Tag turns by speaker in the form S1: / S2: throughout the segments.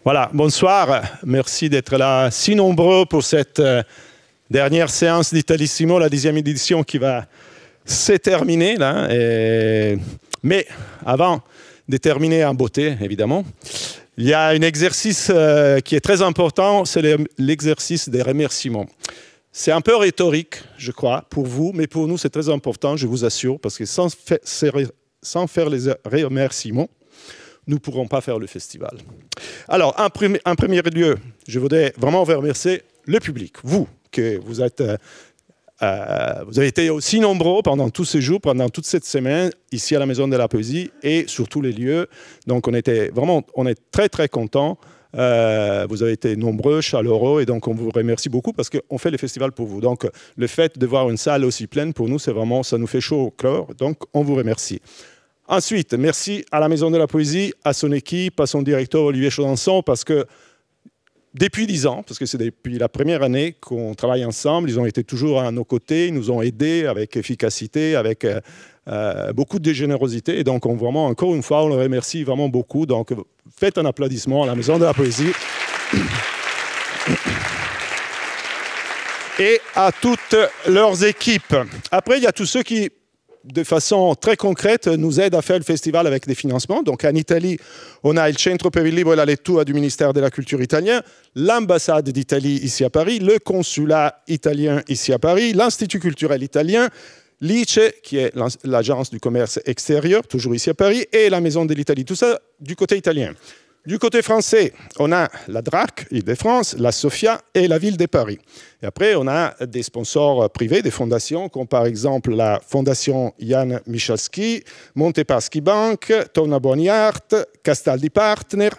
S1: Voilà, bonsoir. Merci d'être là si nombreux pour cette dernière séance d'Italissimo, la 10e édition qui va se terminer. Là, mais avant de terminer en beauté, évidemment, il y a un exercice qui est très important, c'est l'exercice des remerciements. C'est un peu rhétorique, je crois, pour vous, mais pour nous, c'est très important, je vous assure, parce que sans faire les remerciements, nous ne pourrons pas faire le festival. Alors, en premier lieu, je voudrais vraiment vous remercier le public, vous, que vous avez été aussi nombreux pendant tous ces jours, pendant toute cette semaine, ici à la Maison de la Poésie et sur tous les lieux. Donc, on est très, très contents. Vous avez été nombreux, chaleureux, et donc on vous remercie beaucoup parce qu'on fait le festival pour vous. Donc, le fait de voir une salle aussi pleine, pour nous, c'est vraiment, ça nous fait chaud au cœur. Donc, on vous remercie. Ensuite, merci à la Maison de la Poésie, à son équipe, à son directeur Olivier Chaudançon, parce que depuis 10 ans, parce que c'est depuis la première année qu'on travaille ensemble, ils ont été toujours à nos côtés, ils nous ont aidés avec efficacité, avec beaucoup de générosité. Et donc, vraiment, encore une fois, on le remercie vraiment beaucoup. Donc, faites un applaudissement à la Maison de la Poésie. Et à toutes leurs équipes. Après, il y a tous ceux qui, de façon très concrète, nous aident à faire le festival avec des financements. Donc, en Italie, on a le Centro per il Libro e la Lettura du ministère de la Culture italien, l'ambassade d'Italie ici à Paris, le consulat italien ici à Paris, l'Institut culturel italien, l'ICE, qui est l'agence du commerce extérieur, toujours ici à Paris, et la Maison de l'Italie. Tout ça du côté italien. Du côté français, on a la DRAC, Île-de-France, la Sofia et la Ville de Paris. Et après, on a des sponsors privés, des fondations, comme par exemple la Fondation Jan Michalski, Montepaschi Bank, Tonna Boniart, Castaldi Partner,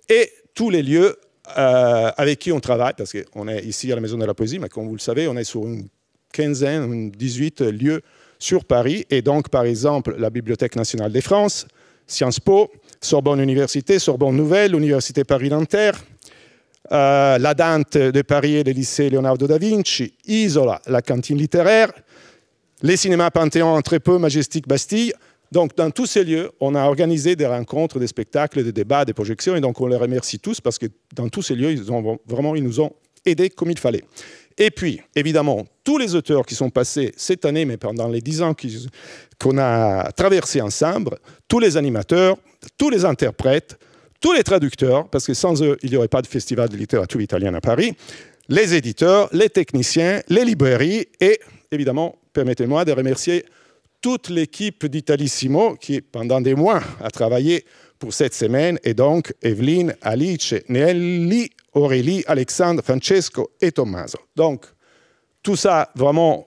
S1: et tous les lieux avec qui on travaille, parce qu'on est ici à la Maison de la Poésie, mais comme vous le savez, on est sur une quinzaine, 18 lieux sur Paris. Et donc, par exemple, la Bibliothèque nationale de France, Sciences Po, Sorbonne Université, Sorbonne Nouvelle, l'Université Paris-Nanterre, la Dante de Paris et le lycée Leonardo da Vinci, Isola, la cantine littéraire, les cinémas Panthéon, Entrepôt, Majestic, Bastille. Donc, dans tous ces lieux, on a organisé des rencontres, des spectacles, des débats, des projections. Et donc, on les remercie tous parce que dans tous ces lieux, ils nous ont aidés comme il fallait. Et puis, évidemment, tous les auteurs qui sont passés cette année, mais pendant les 10 ans qu'on a traversé ensemble, tous les animateurs, tous les interprètes, tous les traducteurs, parce que sans eux, il n'y aurait pas de festival de littérature italienne à Paris, les éditeurs, les techniciens, les librairies, et évidemment, permettez-moi de remercier toute l'équipe d'Italissimo qui, pendant des mois, a travaillé pour cette semaine, et donc Evelyne, Alice, Nelly, Aurélie, Alexandre, Francesco et Tommaso. Donc, tout ça, vraiment,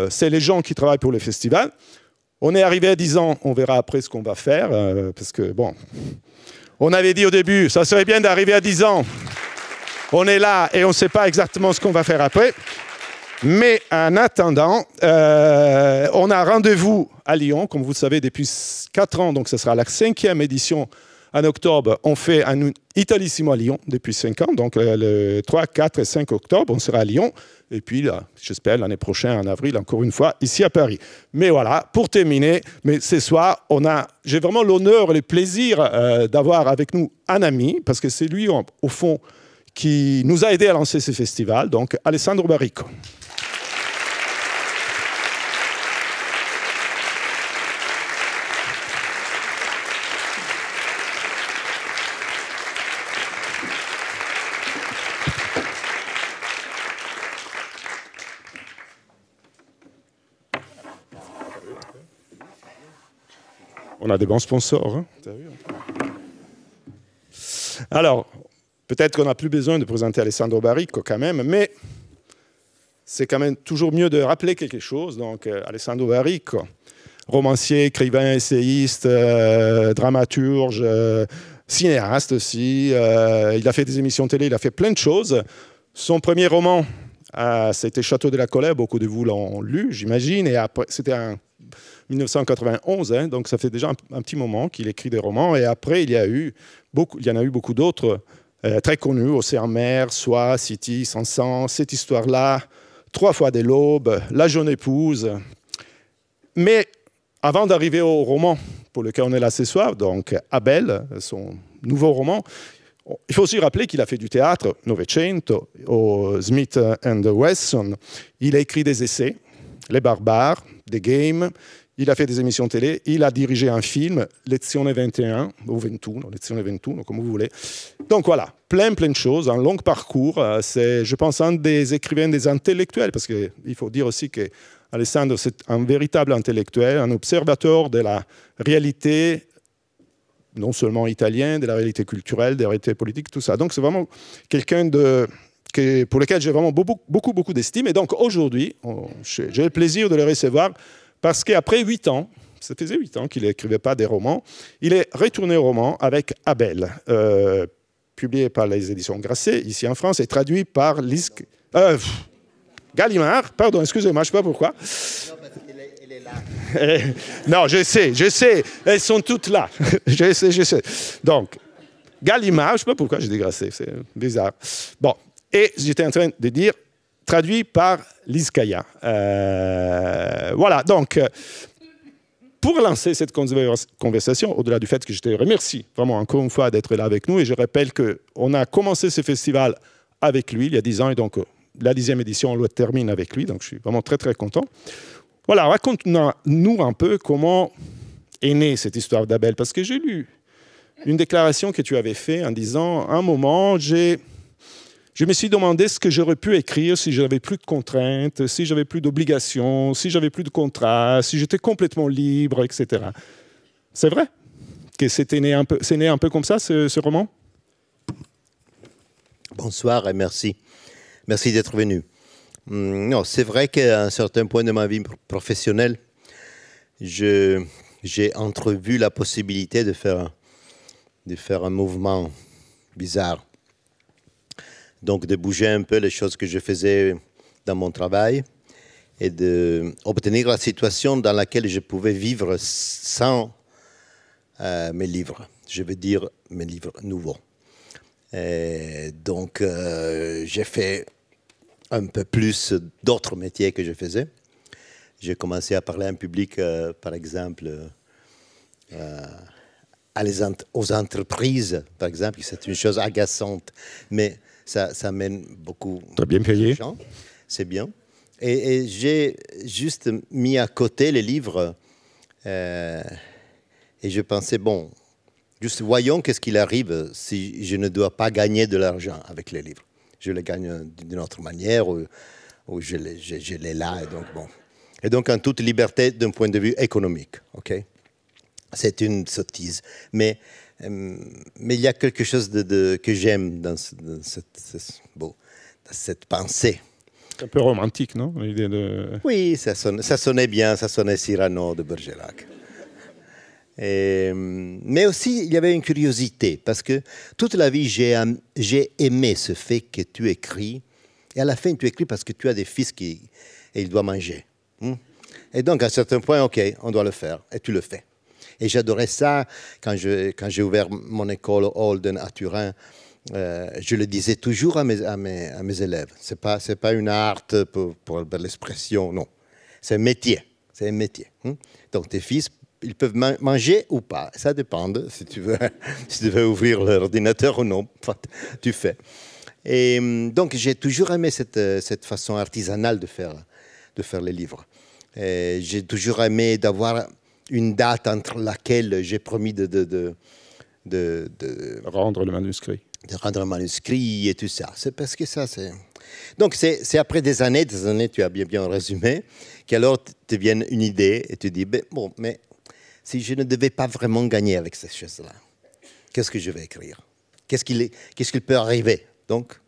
S1: c'est les gens qui travaillent pour le festival. On est arrivé à 10 ans, on verra après ce qu'on va faire, parce que, bon, on avait dit au début, ça serait bien d'arriver à 10 ans. On est là et on ne sait pas exactement ce qu'on va faire après. Mais en attendant, on a rendez-vous à Lyon, comme vous le savez, depuis 4 ans, donc ce sera la 5e édition en octobre. On fait un Italissimo à Lyon depuis 5 ans, donc le 3, 4 et 5 octobre, on sera à Lyon. Et puis, j'espère, l'année prochaine, en avril, encore une fois, ici à Paris. Mais voilà, pour terminer, mais ce soir, j'ai vraiment l'honneur et le plaisir d'avoir avec nous un ami, parce que c'est lui, au fond, qui nous a aidés à lancer ce festival, donc Alessandro Baricco. On a des bons sponsors. Hein. Alors, peut-être qu'on n'a plus besoin de présenter Alessandro Baricco quand même, mais c'est quand même toujours mieux de rappeler quelque chose. Donc, Alessandro Baricco, romancier, écrivain, essayiste, dramaturge, cinéaste aussi. Il a fait des émissions télé, il a fait plein de choses. Son premier roman, c'était Château de la Colère. Beaucoup de vous l'ont lu, j'imagine. Et après, c'était en 1991, hein, donc ça fait déjà un petit moment qu'il écrit des romans. Et après, il y en a eu beaucoup d'autres très connus, Océan Mer, Soi, City, Sansan, Cette histoire-là, 3 fois de l'aube, La jeune épouse. Mais avant d'arriver au roman pour lequel on est là ce soir, donc Abel, son nouveau roman, Il faut aussi rappeler qu'il a fait du théâtre Novecento, au Smith and Wesson. Il a écrit des essais, Les Barbares, des games. Il a fait des émissions télé. Il a dirigé un film, Lezione 21, ou 21, Lezione 21, comme vous voulez. Donc voilà, plein de choses, un long parcours. C'est, je pense, un des écrivains, des intellectuels, parce qu'il faut dire aussi que Alessandro, c'est un véritable intellectuel, un observateur de la réalité, non seulement italienne, de la réalité culturelle, de la réalité politique, tout ça. Donc c'est vraiment quelqu'un pour lequel j'ai vraiment beaucoup d'estime. Et donc aujourd'hui, j'ai le plaisir de le recevoir parce qu'après 8 ans, ça faisait 8 ans qu'il n'écrivait pas des romans, il est retourné au roman avec Abel, publié par les éditions Grasset, ici en France, et traduit par Gallimard, pardon, excusez-moi, je ne sais pas pourquoi. Non, parce qu'elle est là. Non, je sais, elles sont toutes là. je sais. Donc, Gallimard, je ne sais pas pourquoi j'ai dit Grasset, c'est bizarre. Bon, et j'étais en train de dire, traduit par Lizkaya. Voilà, donc, pour lancer cette conversation, au-delà du fait que je te remercie vraiment encore une fois d'être là avec nous, et je rappelle qu'on a commencé ce festival avec lui il y a 10 ans, et donc la 10e édition, on le termine avec lui, donc je suis vraiment très content. Voilà, raconte-nous un peu comment est née cette histoire d'Abel, parce que j'ai lu une déclaration que tu avais faite en disant, à un moment, je me suis demandé ce que j'aurais pu écrire si j'avais plus de contraintes, si j'avais plus d'obligations, si j'avais plus de contrats, si j'étais complètement libre, etc. C'est vrai que c'est né un peu comme ça, ce roman?
S2: Bonsoir et merci. Merci d'être venu. Non, c'est vrai qu'à un certain point de ma vie professionnelle, j'ai entrevu la possibilité de faire un mouvement bizarre. Donc de bouger un peu les choses que je faisais dans mon travail et d'obtenir la situation dans laquelle je pouvais vivre sans mes livres. Je veux dire mes livres nouveaux. Et donc j'ai fait un peu plus d'autres métiers que je faisais. J'ai commencé à parler en public, par exemple, aux entreprises, par exemple. C'est une chose agaçante, mais ça mène beaucoup de gens. C'est bien. Et j'ai juste mis à côté les livres et je pensais, bon, juste voyons qu'est-ce qu'il arrive si je ne dois pas gagner de l'argent avec les livres. Je les gagne d'une autre manière ou je les là. Et donc, bon. Et donc, en toute liberté d'un point de vue économique. Okay? C'est une sottise. Mais il y a quelque chose que j'aime dans cette pensée.
S1: C'est un peu romantique, non? L'idée de...
S2: Oui, ça sonnait bien, ça sonnait Cyrano de Bergerac. Mais aussi, il y avait une curiosité, parce que toute la vie, j'ai aimé ce fait que tu écris, et à la fin, tu écris parce que tu as des fils et ils doivent manger. Et donc, à un certain point, OK, on doit le faire, et tu le fais. Et j'adorais ça quand j'ai ouvert mon école Holden à Turin. Je le disais toujours à mes élèves. C'est pas une art pour l'expression, non. C'est un métier. C'est un métier. Donc, tes fils, ils peuvent manger ou pas. Ça dépend si tu veux ouvrir l'ordinateur ou non. Tu fais. Et donc, j'ai toujours aimé cette façon artisanale de faire les livres. J'ai toujours aimé d'avoir une date entre laquelle j'ai promis de
S1: rendre le manuscrit.
S2: De rendre un manuscrit et tout ça. C'est parce que ça, c'est... Donc, c'est après des années, tu as bien résumé, qu'alors te vient une idée et tu dis, bon, mais si je ne devais pas vraiment gagner avec ces choses-là, qu'est-ce que je vais écrire? Qu'est-ce qu'il peut arriver? Donc,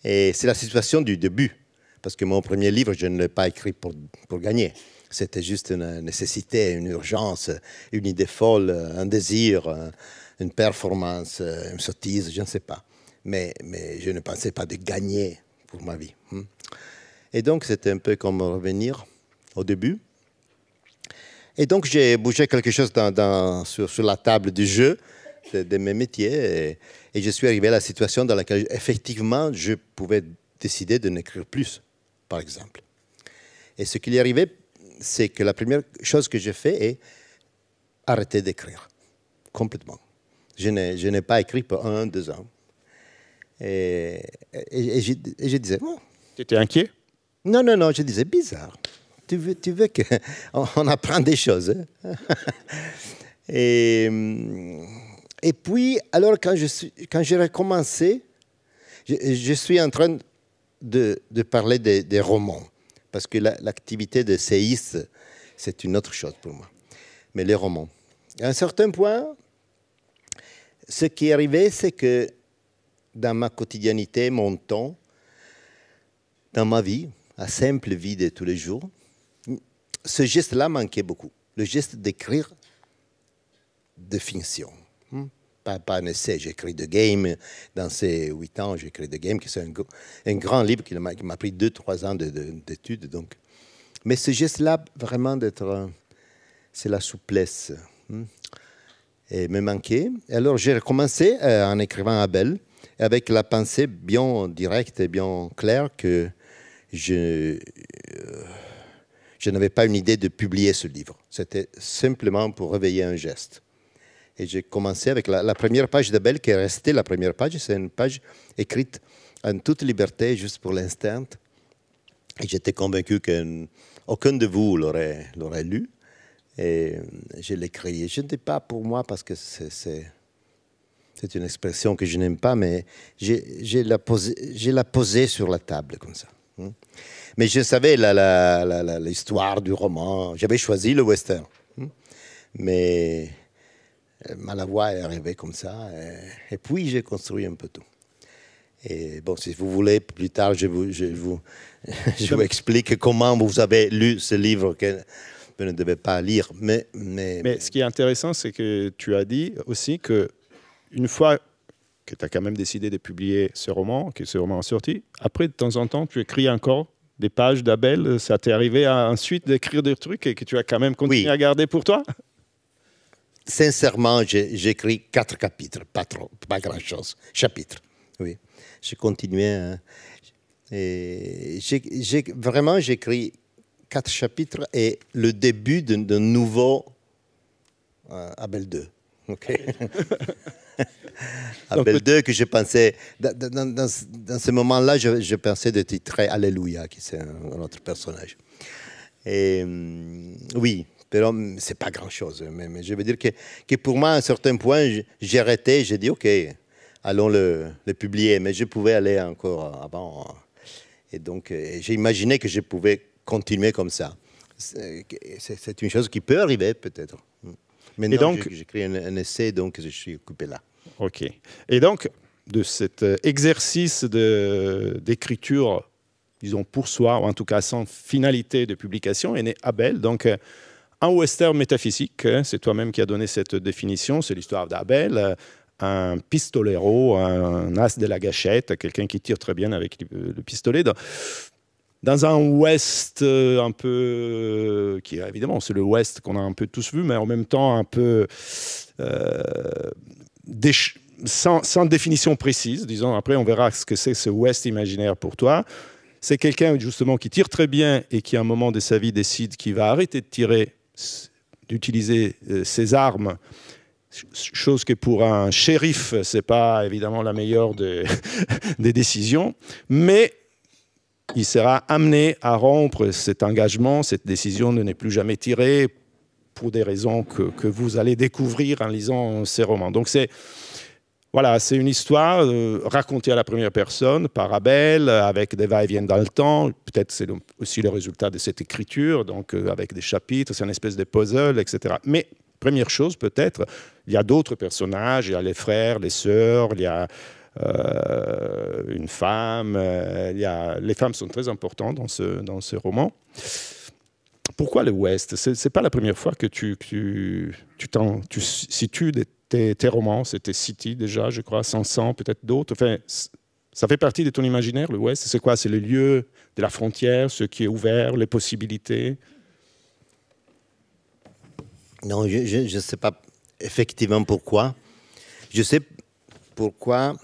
S2: et c'est la situation du début. Parce que mon premier livre, je ne l'ai pas écrit pour gagner. C'était juste une nécessité, une urgence, une idée folle, un désir, une performance, une sottise, je ne sais pas. Mais je ne pensais pas de gagner pour ma vie. Et donc, c'était un peu comme revenir au début. Et donc, j'ai bougé quelque chose sur la table du jeu de mes métiers. Et je suis arrivé à la situation dans laquelle, effectivement, je pouvais décider de n'écrire plus, par exemple. Et ce qui est arrivé, c'est que la première chose que j'ai fait est arrêter d'écrire, complètement. Je n'ai pas écrit pour 1, 2 ans. Et je disais, bon.
S1: Tu étais inquiet?
S2: Non, je disais, bizarre. Tu veux qu'on apprenne des choses. Hein? Et puis, alors, quand j'ai recommencé, je suis en train de parler des romans. Parce que l'activité de séiste, c'est une autre chose pour moi. Mais les romans. À un certain point, ce qui est arrivé, c'est que dans ma quotidianité, mon temps, dans ma vie, la simple vie de tous les jours, ce geste-là manquait beaucoup. Le geste d'écrire de fiction. Pas un essai, j'écris de Game. Dans ces 8 ans, j'écris de Game, qui c'est un grand livre qui m'a pris 2-3 ans d'études. Donc. Mais ce geste-là, vraiment, c'est la souplesse. Et me manquait. Alors, j'ai recommencé en écrivant Abel, avec la pensée bien directe et bien claire que je n'avais pas une idée de publier ce livre. C'était simplement pour réveiller un geste. Et j'ai commencé avec la première page d'Abel, qui est restée la première page. C'est une page écrite en toute liberté, juste pour l'instant. Et j'étais convaincu qu'aucun de vous l'aurait lu. Et je l'ai créé. Je ne dis pas pour moi, parce que c'est une expression que je n'aime pas, mais j'ai la posée sur la table, comme ça. Mais je savais l'histoire du roman. J'avais choisi le western. Mais Malavoie est arrivé comme ça. Et puis, j'ai construit un peu tout. Et bon, si vous voulez, plus tard, je vous explique comment vous avez lu ce livre que vous ne devez pas lire. Mais
S1: ce qui est intéressant, c'est que tu as dit aussi qu'une fois que tu as quand même décidé de publier ce roman, que ce roman est sorti, après, de temps en temps, tu écris encore des pages d'Abel. Ça t'est arrivé ensuite d'écrire des trucs et que tu as quand même continué à garder pour toi?
S2: Sincèrement, j'écris 4 chapitres, pas grand-chose. Chapitres, oui. J'ai continué. Hein. Et vraiment, j'écris 4 chapitres et le début d'un nouveau Abel 2. Okay. Abel 2 que je pensais, dans ce moment-là, je pensais de titrer Alléluia, qui c'est un autre personnage. Et oui. Mais ce n'est pas grand-chose. Mais je veux dire que pour moi, à un certain point, j'ai arrêté, j'ai dit, OK, allons le publier. Mais je pouvais aller encore avant. Et donc, j'ai imaginé que je pouvais continuer comme ça. C'est une chose qui peut arriver, peut-être. Maintenant, j'écris un essai, donc je suis occupé là.
S1: OK. Et donc, de cet exercice d'écriture, disons pour soi, ou en tout cas sans finalité de publication, est né Abel. Donc, un western métaphysique, c'est toi-même qui as donné cette définition, c'est l'histoire d'Abel, un pistolero, un as de la gâchette, quelqu'un qui tire très bien avec le pistolet, dans un Ouest un peu, qui évidemment c'est le Ouest qu'on a un peu tous vu, mais en même temps un peu sans définition précise, disons, après on verra ce que c'est ce Ouest imaginaire pour toi. C'est quelqu'un justement qui tire très bien et qui à un moment de sa vie décide qu'il va arrêter de tirer, d'utiliser ses armes, chose que pour un shérif, ce n'est pas évidemment la meilleure des décisions, mais il sera amené à rompre cet engagement, cette décision de ne plus jamais tirer, pour des raisons que vous allez découvrir en lisant ces romans. Donc c'est une histoire racontée à la première personne par Abel, avec des va-et-vient dans le temps. Peut-être c'est aussi le résultat de cette écriture, donc avec des chapitres, c'est une espèce de puzzle, etc. Mais première chose, peut-être, il y a d'autres personnages, il y a les frères, les sœurs, il y a une femme. Les femmes sont très importantes dans ce roman. Pourquoi le Ouest? Ce n'est pas la première fois que tu situes tes romans. C'était City déjà, je crois, 500, peut-être d'autres. Enfin, ça fait partie de ton imaginaire, le Ouest? C'est quoi? C'est le lieu de la frontière, ce qui est ouvert, les possibilités?
S2: Non, je ne sais pas effectivement pourquoi. Je sais pourquoi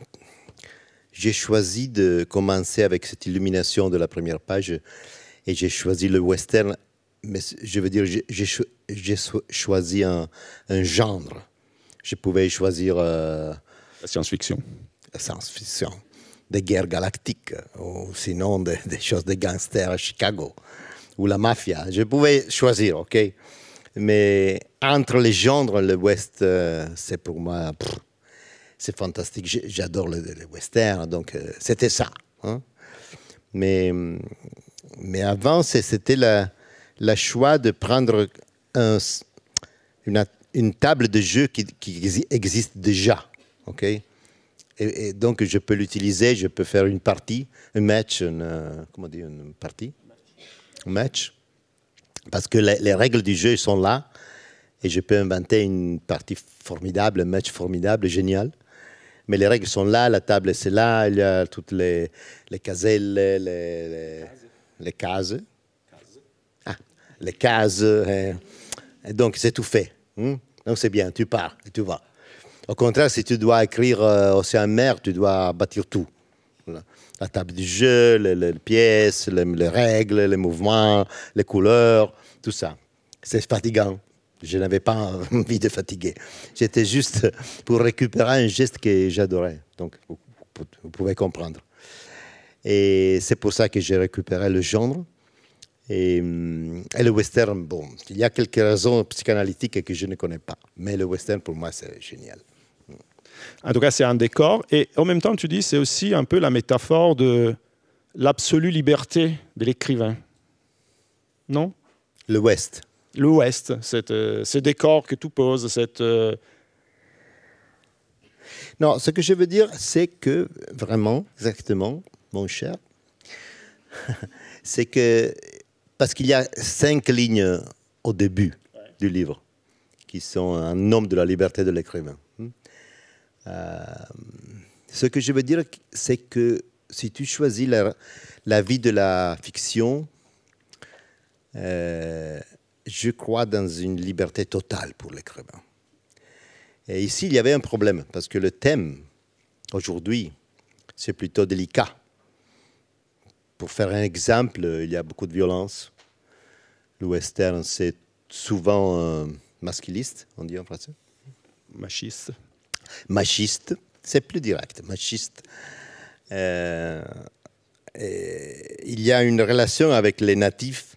S2: j'ai choisi de commencer avec cette illumination de la première page et j'ai choisi le western. Mais je veux dire, j'ai choisi un genre. Je pouvais choisir
S1: La science-fiction.
S2: la science-fiction, des guerres galactiques, ou sinon des choses de gangsters à Chicago, ou la mafia. Je pouvais choisir, ok? Mais entre les genres, le West, c'est pour moi, c'est fantastique. J'adore le western, donc c'était ça. Hein? Mais avant, c'était le choix de prendre une table de jeu qui existe déjà. Ok? Et donc, je peux l'utiliser, je peux faire une partie, un match, comment dire, une partie? Un match. Parce que les règles du jeu sont là, et je peux inventer une partie formidable, un match formidable, génial. Mais les règles sont là, la table c'est là, il y a toutes les caselles, les cases. Ah, les cases. Et donc, c'est tout fait. Donc, c'est bien, tu pars et tu vas. Au contraire, si tu dois écrire Océan-Mer, tu dois bâtir tout. La table du jeu, les pièces, les règles, les mouvements, les couleurs, tout ça. C'est fatigant. Je n'avais pas envie de fatiguer. J'étais juste pour récupérer un geste que j'adorais. Donc, vous pouvez comprendre. Et c'est pour ça que j'ai récupéré le genre. Et le western, bon, il y a quelques raisons psychanalytiques que je ne connais pas. Mais le western, pour moi, c'est génial.
S1: En tout cas, c'est un décor. Et en même temps, tu dis, c'est aussi un peu la métaphore de l'absolue liberté de l'écrivain. Non?
S2: Le West.
S1: L'Ouest, ce décor que tu poses,
S2: Non, ce que je veux dire, c'est que, vraiment, exactement, mon cher, c'est que, parce qu'il y a 5 lignes au début du livre, qui sont un nom de la liberté de l'écrivain. Ce que je veux dire, c'est que si tu choisis la vie de la fiction, je crois dans une liberté totale pour l'écrivain. Et ici, il y avait un problème, parce que le thème, aujourd'hui, c'est plutôt délicat. Pour faire un exemple, il y a beaucoup de violence. Le western, c'est souvent masculiste, on dit en français.
S1: machiste.
S2: Machiste, c'est plus direct, machiste. Il y a une relation avec les natifs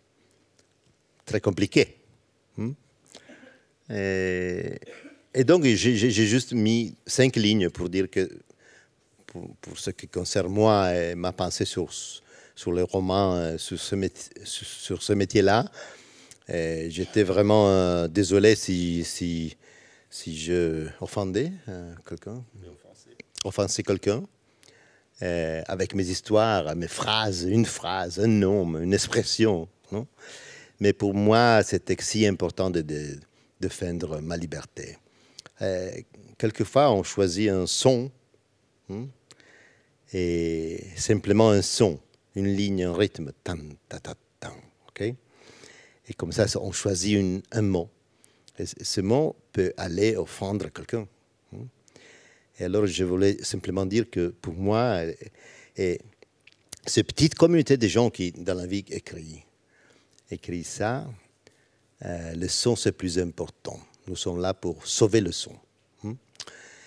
S2: très compliquée. Et donc, j'ai juste mis 5 lignes pour dire que, pour ce qui concerne moi et ma pensée sur les romans, sur ce métier-là, j'étais vraiment désolé si je offendais quelqu'un, offensais quelqu'un, avec mes histoires, mes phrases, une phrase, un nom, une expression. Non? Mais pour moi, c'était si important de défendre ma liberté. Quelquefois, on choisit un son, et simplement un son, une ligne, un rythme, tan, ta, ta, tan, ok? Et comme ça, on choisit un mot. Et ce mot peut aller offendre quelqu'un. Et alors, je voulais simplement dire que pour moi, et cette petite communauté de gens qui, dans la vie, écrit ça, le son, c'est plus important. Nous sommes là pour sauver le son.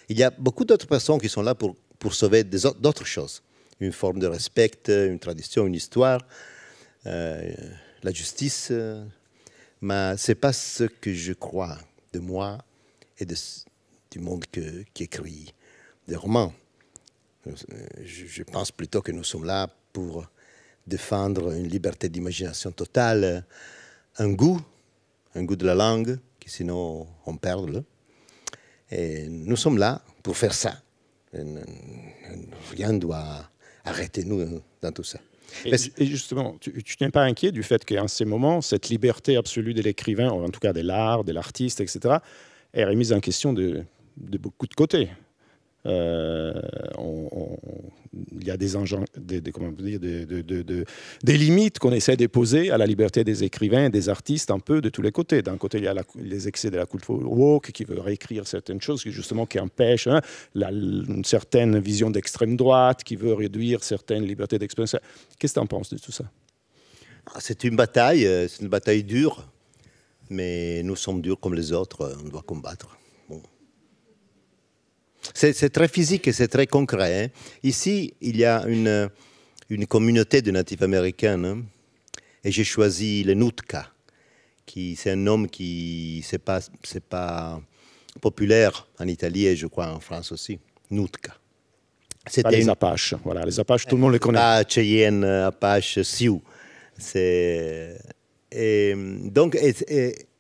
S2: Il y a beaucoup d'autres personnes qui sont là pour sauver d'autres choses. Une forme de respect, une tradition, une histoire, la justice. Mais ce n'est pas ce que je crois de moi et du monde qui écrit des romans. Je pense plutôt que nous sommes là pour défendre une liberté d'imagination totale, un goût de la langue, qui sinon on perd. Là. Et nous sommes là pour faire ça. Rien ne doit arrêter nous dans tout ça.
S1: Et justement, tu n'es pas inquiet du fait qu'en ces moments, cette liberté absolue de l'écrivain, en tout cas de l'art, de l'artiste, etc., est remise en question de beaucoup de côtés. Il y a des limites qu'on essaie de poser à la liberté des écrivains et des artistes un peu de tous les côtés. D'un côté, il y a les excès de la culture woke qui veut réécrire certaines choses qui empêchent une certaine vision d'extrême droite, qui veut réduire certaines libertés d'expression. Qu'est-ce que tu en penses de tout ça?
S2: C'est une bataille dure, mais nous sommes durs comme les autres, on doit combattre. Bon. C'est très physique et c'est très concret. Hein. Ici, il y a une communauté de natifs américains, hein, et j'ai choisi le Nootka, c'est un nom qui c'est pas populaire en Italie et je crois en France aussi. Nootka.
S1: C'était les Apaches. Voilà, les Apaches, tout le monde les connaît.
S2: Pas Cheyenne, Apache, Sioux. Donc,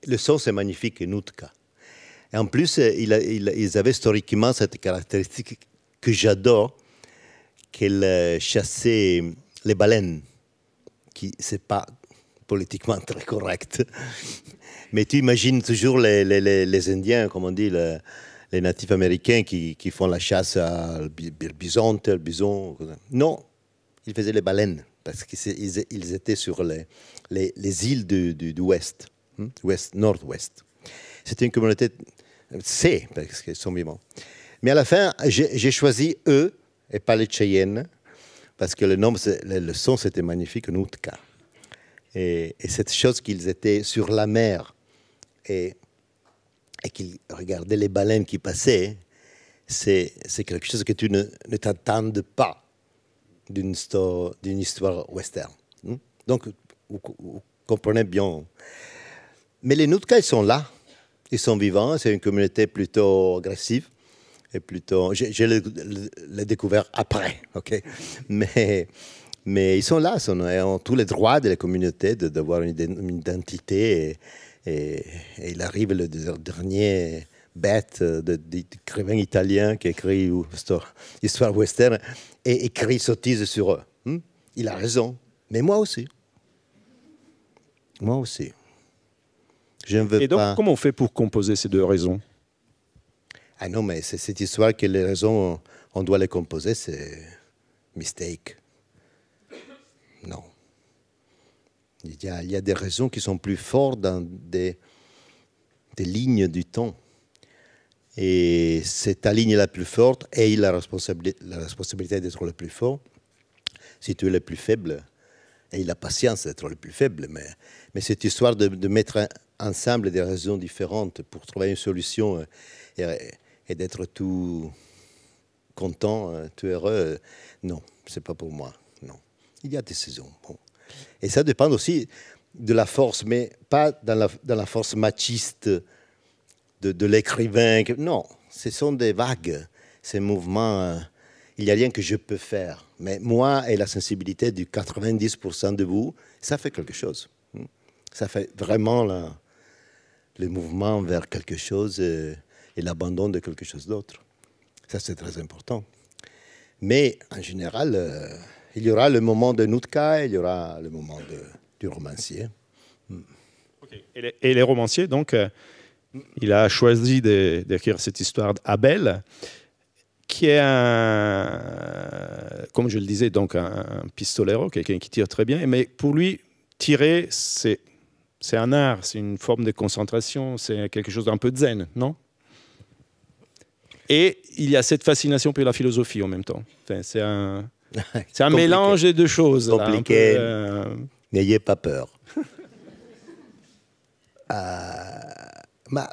S2: le son, c'est magnifique, Nootka. Et en plus, ils avaient historiquement cette caractéristique que j'adore, qu'ils chassaient les baleines, qui c'est pas politiquement très correct. Mais tu imagines toujours les Indiens, comme on dit, les natifs américains qui font la chasse à bisonte, le bison. Non, ils faisaient les baleines, parce qu'ils étaient sur les îles du ouest, nord-ouest. C'était une communauté, parce qu'ils sont vivants. Mais à la fin, j'ai choisi eux, et pas les Cheyennes, parce que le son, c'était magnifique, Nootka. Et cette chose qu'ils étaient sur la mer, et qu'ils regardaient les baleines qui passaient, c'est quelque chose que tu ne t'attendes pas d'une histoire western. Donc, vous comprenez bien. Mais les Nootka, ils sont là. Ils sont vivants. C'est une communauté plutôt agressive. Et plutôt, je l'ai découvert après. Okay? Mais ils sont là. Ils ont tous les droits de la communauté d'avoir une identité. Et il arrive le dernier bête d'écrivain italien qui écrit histoire western et écrit sottise sur eux. Il a raison, mais moi aussi. Moi aussi. Je ne veux
S1: et donc,
S2: pas...
S1: comment on fait pour composer ces deux raisons?
S2: Ah non, mais c'est cette histoire que les raisons, on doit les composer, c'est mistake. Non. Il y a des raisons qui sont plus fortes dans des lignes du temps. Et c'est ta ligne la plus forte et la responsabilité d'être le plus fort. Si tu es le plus faible, et la patience d'être le plus faible. Mais cette histoire de mettre ensemble des raisons différentes pour trouver une solution et d'être tout content, tout heureux, non, c'est pas pour moi. Non. Il y a des saisons. Bon. Et ça dépend aussi de la force, mais pas dans la force machiste de l'écrivain. Non, ce sont des vagues, ces mouvements. Il n'y a rien que je peux faire. Mais moi et la sensibilité du 90% de vous, ça fait quelque chose. Ça fait vraiment le mouvement vers quelque chose et l'abandon de quelque chose d'autre. Ça, c'est très important. Mais en général, il y aura le moment de Nootka, il y aura le moment du romancier.
S1: Okay. Et les romanciers, donc, il a choisi d'écrire cette histoire d'Abel, qui est comme je le disais, donc un pistolero, quelqu'un qui tire très bien. Mais pour lui, tirer, c'est un art, c'est une forme de concentration, c'est quelque chose d'un peu zen, non? Et il y a cette fascination pour la philosophie en même temps. Enfin, c'est un mélange de choses.
S2: Compliqué. N'ayez pas peur.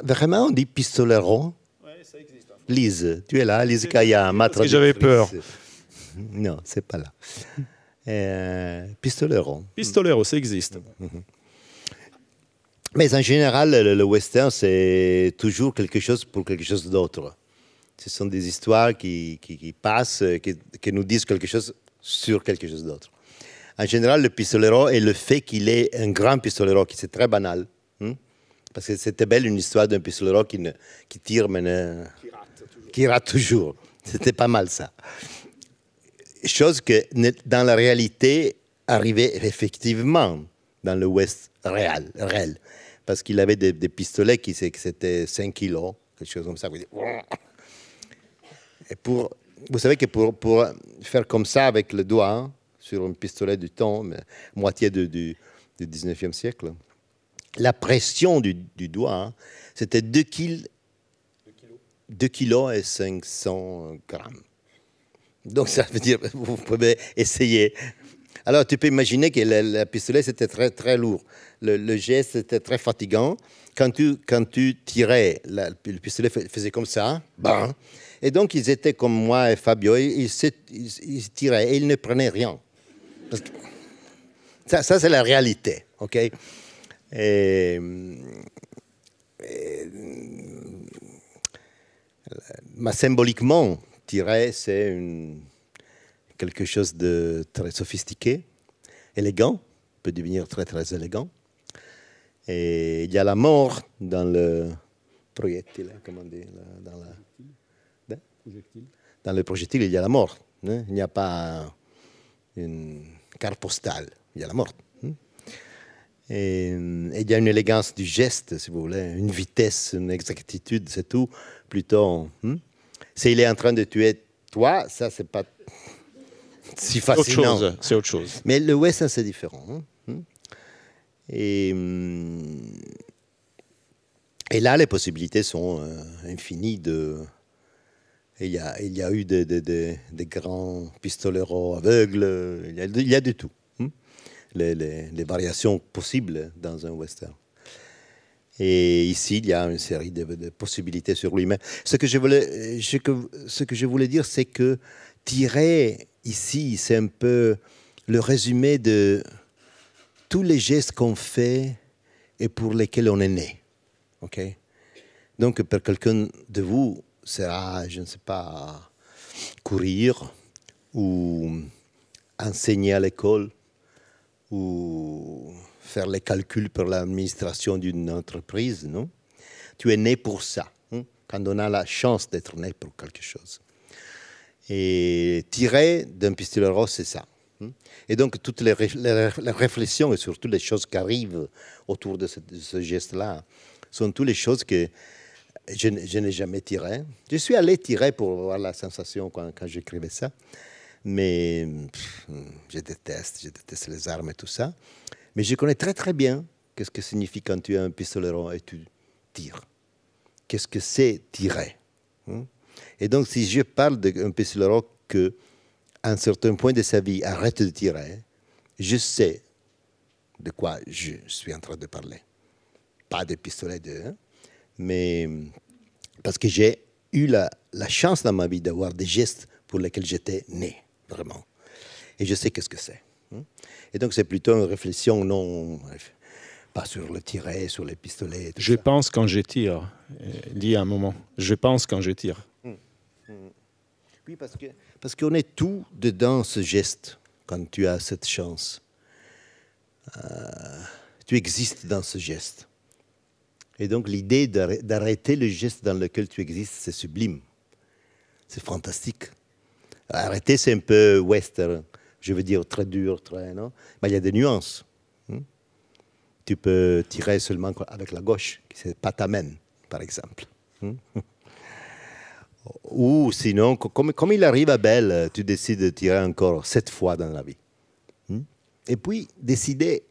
S2: Vraiment, on dit pistolero.
S1: Oui, ça existe.
S2: Lise, tu es là, Lise Kaya, ma
S1: traductrice. J'avais peur.
S2: Non, c'est pas là. Pistolero.
S1: Pistolero, ça existe.
S2: Mais en général, le western, c'est toujours quelque chose pour quelque chose d'autre. Ce sont des histoires qui passent, qui nous disent quelque chose sur quelque chose d'autre. En général, le pistolero est le fait qu'il est un grand pistolero, qui c'est très banal. Parce que c'était belle une histoire d'un pistolero qui tire, mais qui rate toujours. C'était pas mal ça. Chose que dans la réalité arrivait effectivement dans le Ouest réel. Parce qu'il avait des pistolets qui c'était 5 kilos, quelque chose comme ça. Et vous savez que pour faire comme ça avec le doigt, sur un pistolet du temps, moitié du 19e siècle, la pression du doigt, c'était 2 kilos et 500 grammes. Donc ça veut dire, vous pouvez essayer Alors, tu peux imaginer que le pistolet, c'était très, très lourd. Le geste était très fatigant. Quand tu tirais, le pistolet faisait comme ça. Bam. Et donc, ils étaient comme moi et Fabio. Ils tiraient et ils ne prenaient rien. Parce que ça c'est la réalité. OK? Mais symboliquement, tirer, c'est quelque chose de très sophistiqué, élégant, peut devenir très très élégant. Et il y a la mort dans le projectile, comment on dit, dans le projectile, il y a la mort. Hein? Il n'y a pas une carte postale, il y a la mort. Hein? Et il y a une élégance du geste, si vous voulez, une vitesse, une exactitude, c'est tout. Plutôt, s'il est en train de tuer toi, ça, c'est pas si fascinant.
S1: C'est autre chose.
S2: Mais le western, c'est différent. Et là, les possibilités sont infinies. Il y a eu des grands pistoleros aveugles, il y a de tout. Les variations possibles dans un western. Et ici, il y a une série de possibilités sur lui. Mais ce que je voulais dire, c'est que tirer ici, c'est un peu le résumé de tous les gestes qu'on fait et pour lesquels on est né. Okay? Donc, pour quelqu'un de vous, sera, je ne sais pas, courir ou enseigner à l'école ou faire les calculs pour l'administration d'une entreprise, non? Tu es né pour ça, hein? Quand on a la chance d'être né pour quelque chose. Et tirer d'un pistolero, c'est ça. Hein? Et donc, toutes les réflexions et surtout les choses qui arrivent autour de ce geste-là sont toutes les choses que je n'ai jamais tirées. Je suis allé tirer pour voir la sensation quand j'écrivais ça. Mais je déteste les armes et tout ça. Mais je connais très très bien qu'est-ce que signifie quand tu as un pistolero et tu tires. Qu'est-ce que c'est tirer. Et donc si je parle d'un pistolero qui, à un certain point de sa vie, arrête de tirer, je sais de quoi je suis en train de parler. Pas de pistolet, mais parce que j'ai eu la chance dans ma vie d'avoir des gestes pour lesquels j'étais né. Vraiment. Et je sais qu'est-ce que c'est. Et donc, c'est plutôt une réflexion, non, pas sur le tiret, sur les pistolets.
S1: Je pense quand je tire. Dis un moment. Je pense quand je tire.
S2: Oui, parce qu'on est tout dedans ce geste quand tu as cette chance. Tu existes dans ce geste. Et donc, l'idée d'arrêter le geste dans lequel tu existes, c'est sublime. C'est fantastique. Arrêter, c'est un peu western, je veux dire très dur, non? Mais il y a des nuances. Tu peux tirer seulement avec la gauche, c'est pas ta main, par exemple. Ou sinon, comme il arrive à Belle, tu décides de tirer encore 7 fois dans la vie. Et puis, décider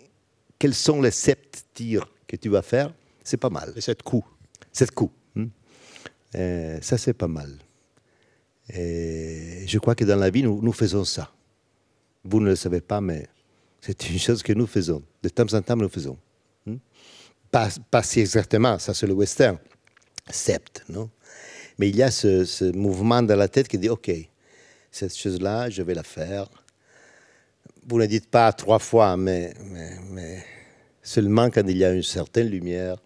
S2: quels sont les 7 tirs que tu vas faire, c'est pas mal.
S1: Les 7 coups.
S2: 7 coups. Ça, c'est pas mal. Et je crois que dans la vie, nous faisons ça. Vous ne le savez pas, mais c'est une chose que nous faisons. De temps en temps, nous faisons. Pas si exactement, ça c'est le western. Sept, non? Mais il y a ce mouvement dans la tête qui dit, OK, cette chose-là, je vais la faire. Vous ne dites pas 3 fois, mais seulement quand il y a une certaine lumière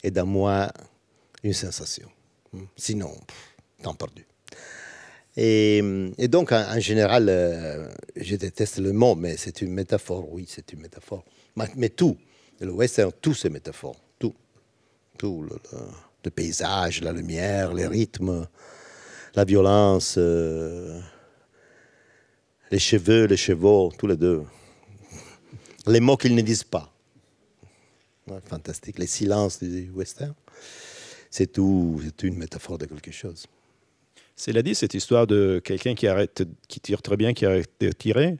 S2: et dans moi, une sensation. Sinon, temps perdu. Et donc, en général, je déteste le mot, mais c'est une métaphore, oui, c'est une métaphore. Mais tout, le western, tout c'est métaphore, tout. Tout, le paysage, la lumière, les rythmes, la violence, les cheveux, les chevaux, tous les deux. Les mots qu'ils ne disent pas. Ouais, fantastique, les silences du western, c'est tout, c'est une métaphore de quelque chose.
S1: Cela dit, cette histoire de quelqu'un qui tire très bien, qui arrête de tirer,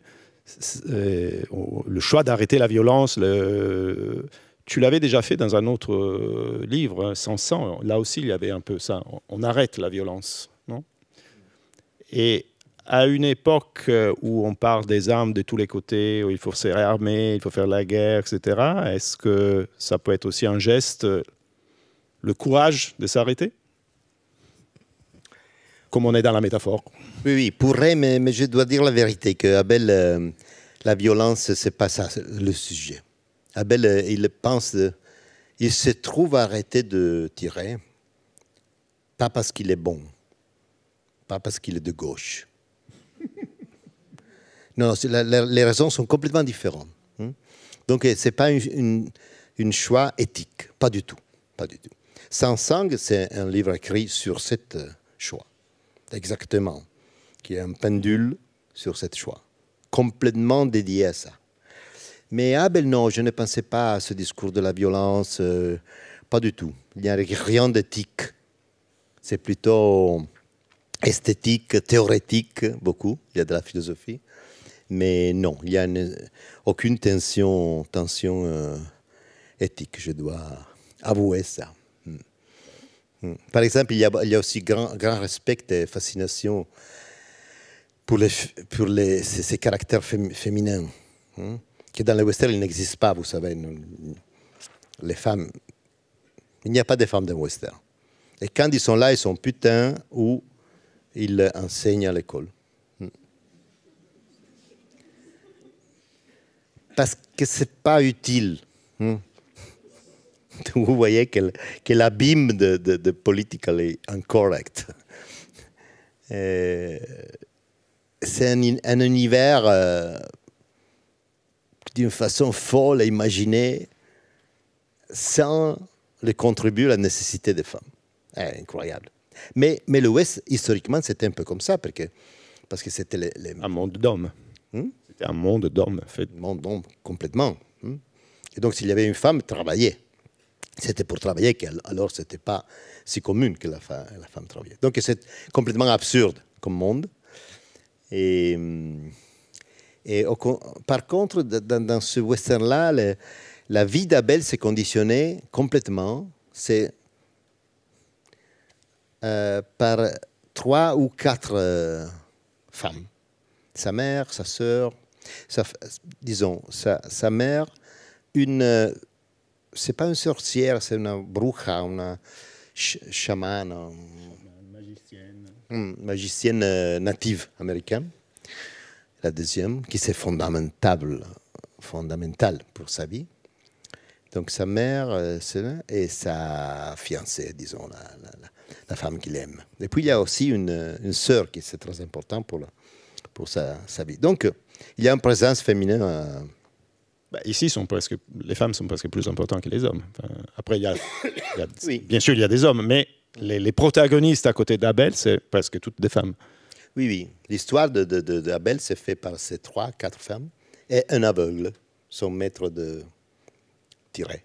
S1: le choix d'arrêter la violence, tu l'avais déjà fait dans un autre livre, hein, Sans sang. Là aussi, il y avait un peu ça. On arrête la violence, non? Et à une époque où on parle des armes de tous les côtés, où il faut se réarmer, il faut faire la guerre, etc., est-ce que ça peut être aussi un geste, le courage de s'arrêter? Comme on est dans la métaphore.
S2: Oui, oui, pourrait, mais je dois dire la vérité, que Abel, la violence, c'est pas ça le sujet. Abel, il se trouve arrêté de tirer, pas parce qu'il est bon, pas parce qu'il est de gauche. Non, les raisons sont complètement différentes. Donc, ce n'est pas une choix éthique, pas du tout. Pas du tout. Sans sang, c'est un livre écrit sur cette choix, exactement, qui est un pendule sur cette choix, complètement dédié à ça. Mais Abel, non, je ne pensais pas à ce discours de la violence, pas du tout. Il n'y a rien d'éthique. C'est plutôt esthétique, théorétique, beaucoup. Il y a de la philosophie. Mais non, il n'y a aucune tension éthique, je dois avouer ça. Par exemple, il y a aussi grand respect et fascination pour ces caractères féminins, qui dans les westerns, ils n'existent pas, vous savez. Les femmes, il n'y a pas de femmes dans le western. Et quand ils sont là, ils sont putains ou ils enseignent à l'école. Parce que ce n'est pas utile. Vous voyez quel abîme de politically incorrect. C'est un univers d'une façon folle à imaginer sans le contribuer à la nécessité des femmes. Incroyable. Mais l'Ouest, historiquement, c'était un peu comme ça, parce que c'était
S1: un monde d'hommes. C'était un monde d'hommes.
S2: Un monde d'hommes, complètement. Et donc, s'il y avait une femme, travaillait. C'était pour travailler, alors ce n'était pas si commun que la femme travaillait. Donc, c'est complètement absurde comme monde. Et par contre, dans ce western-là, la vie d'Abel s'est conditionnée complètement. C'est par 3 ou 4 femmes. Sa mère, sa sœur, sa mère, c'est pas une sorcière, c'est une bruja, une chamane, magicienne native américaine. La deuxième, qui c'est fondamental pour sa vie. Donc sa mère et sa fiancée, disons, la femme qu'il aime. Et puis il y a aussi une sœur qui c'est très important pour sa vie. Donc il y a une présence féminine.
S1: Ici, les femmes sont presque plus importantes que les hommes. Enfin, après,
S2: oui.
S1: Bien sûr, il y a des hommes, mais les protagonistes à côté d'Abel, c'est presque toutes des femmes.
S2: Oui, oui. L'histoire d'Abel s'est faite par ces 3, 4 femmes et un aveugle, son maître de tirer,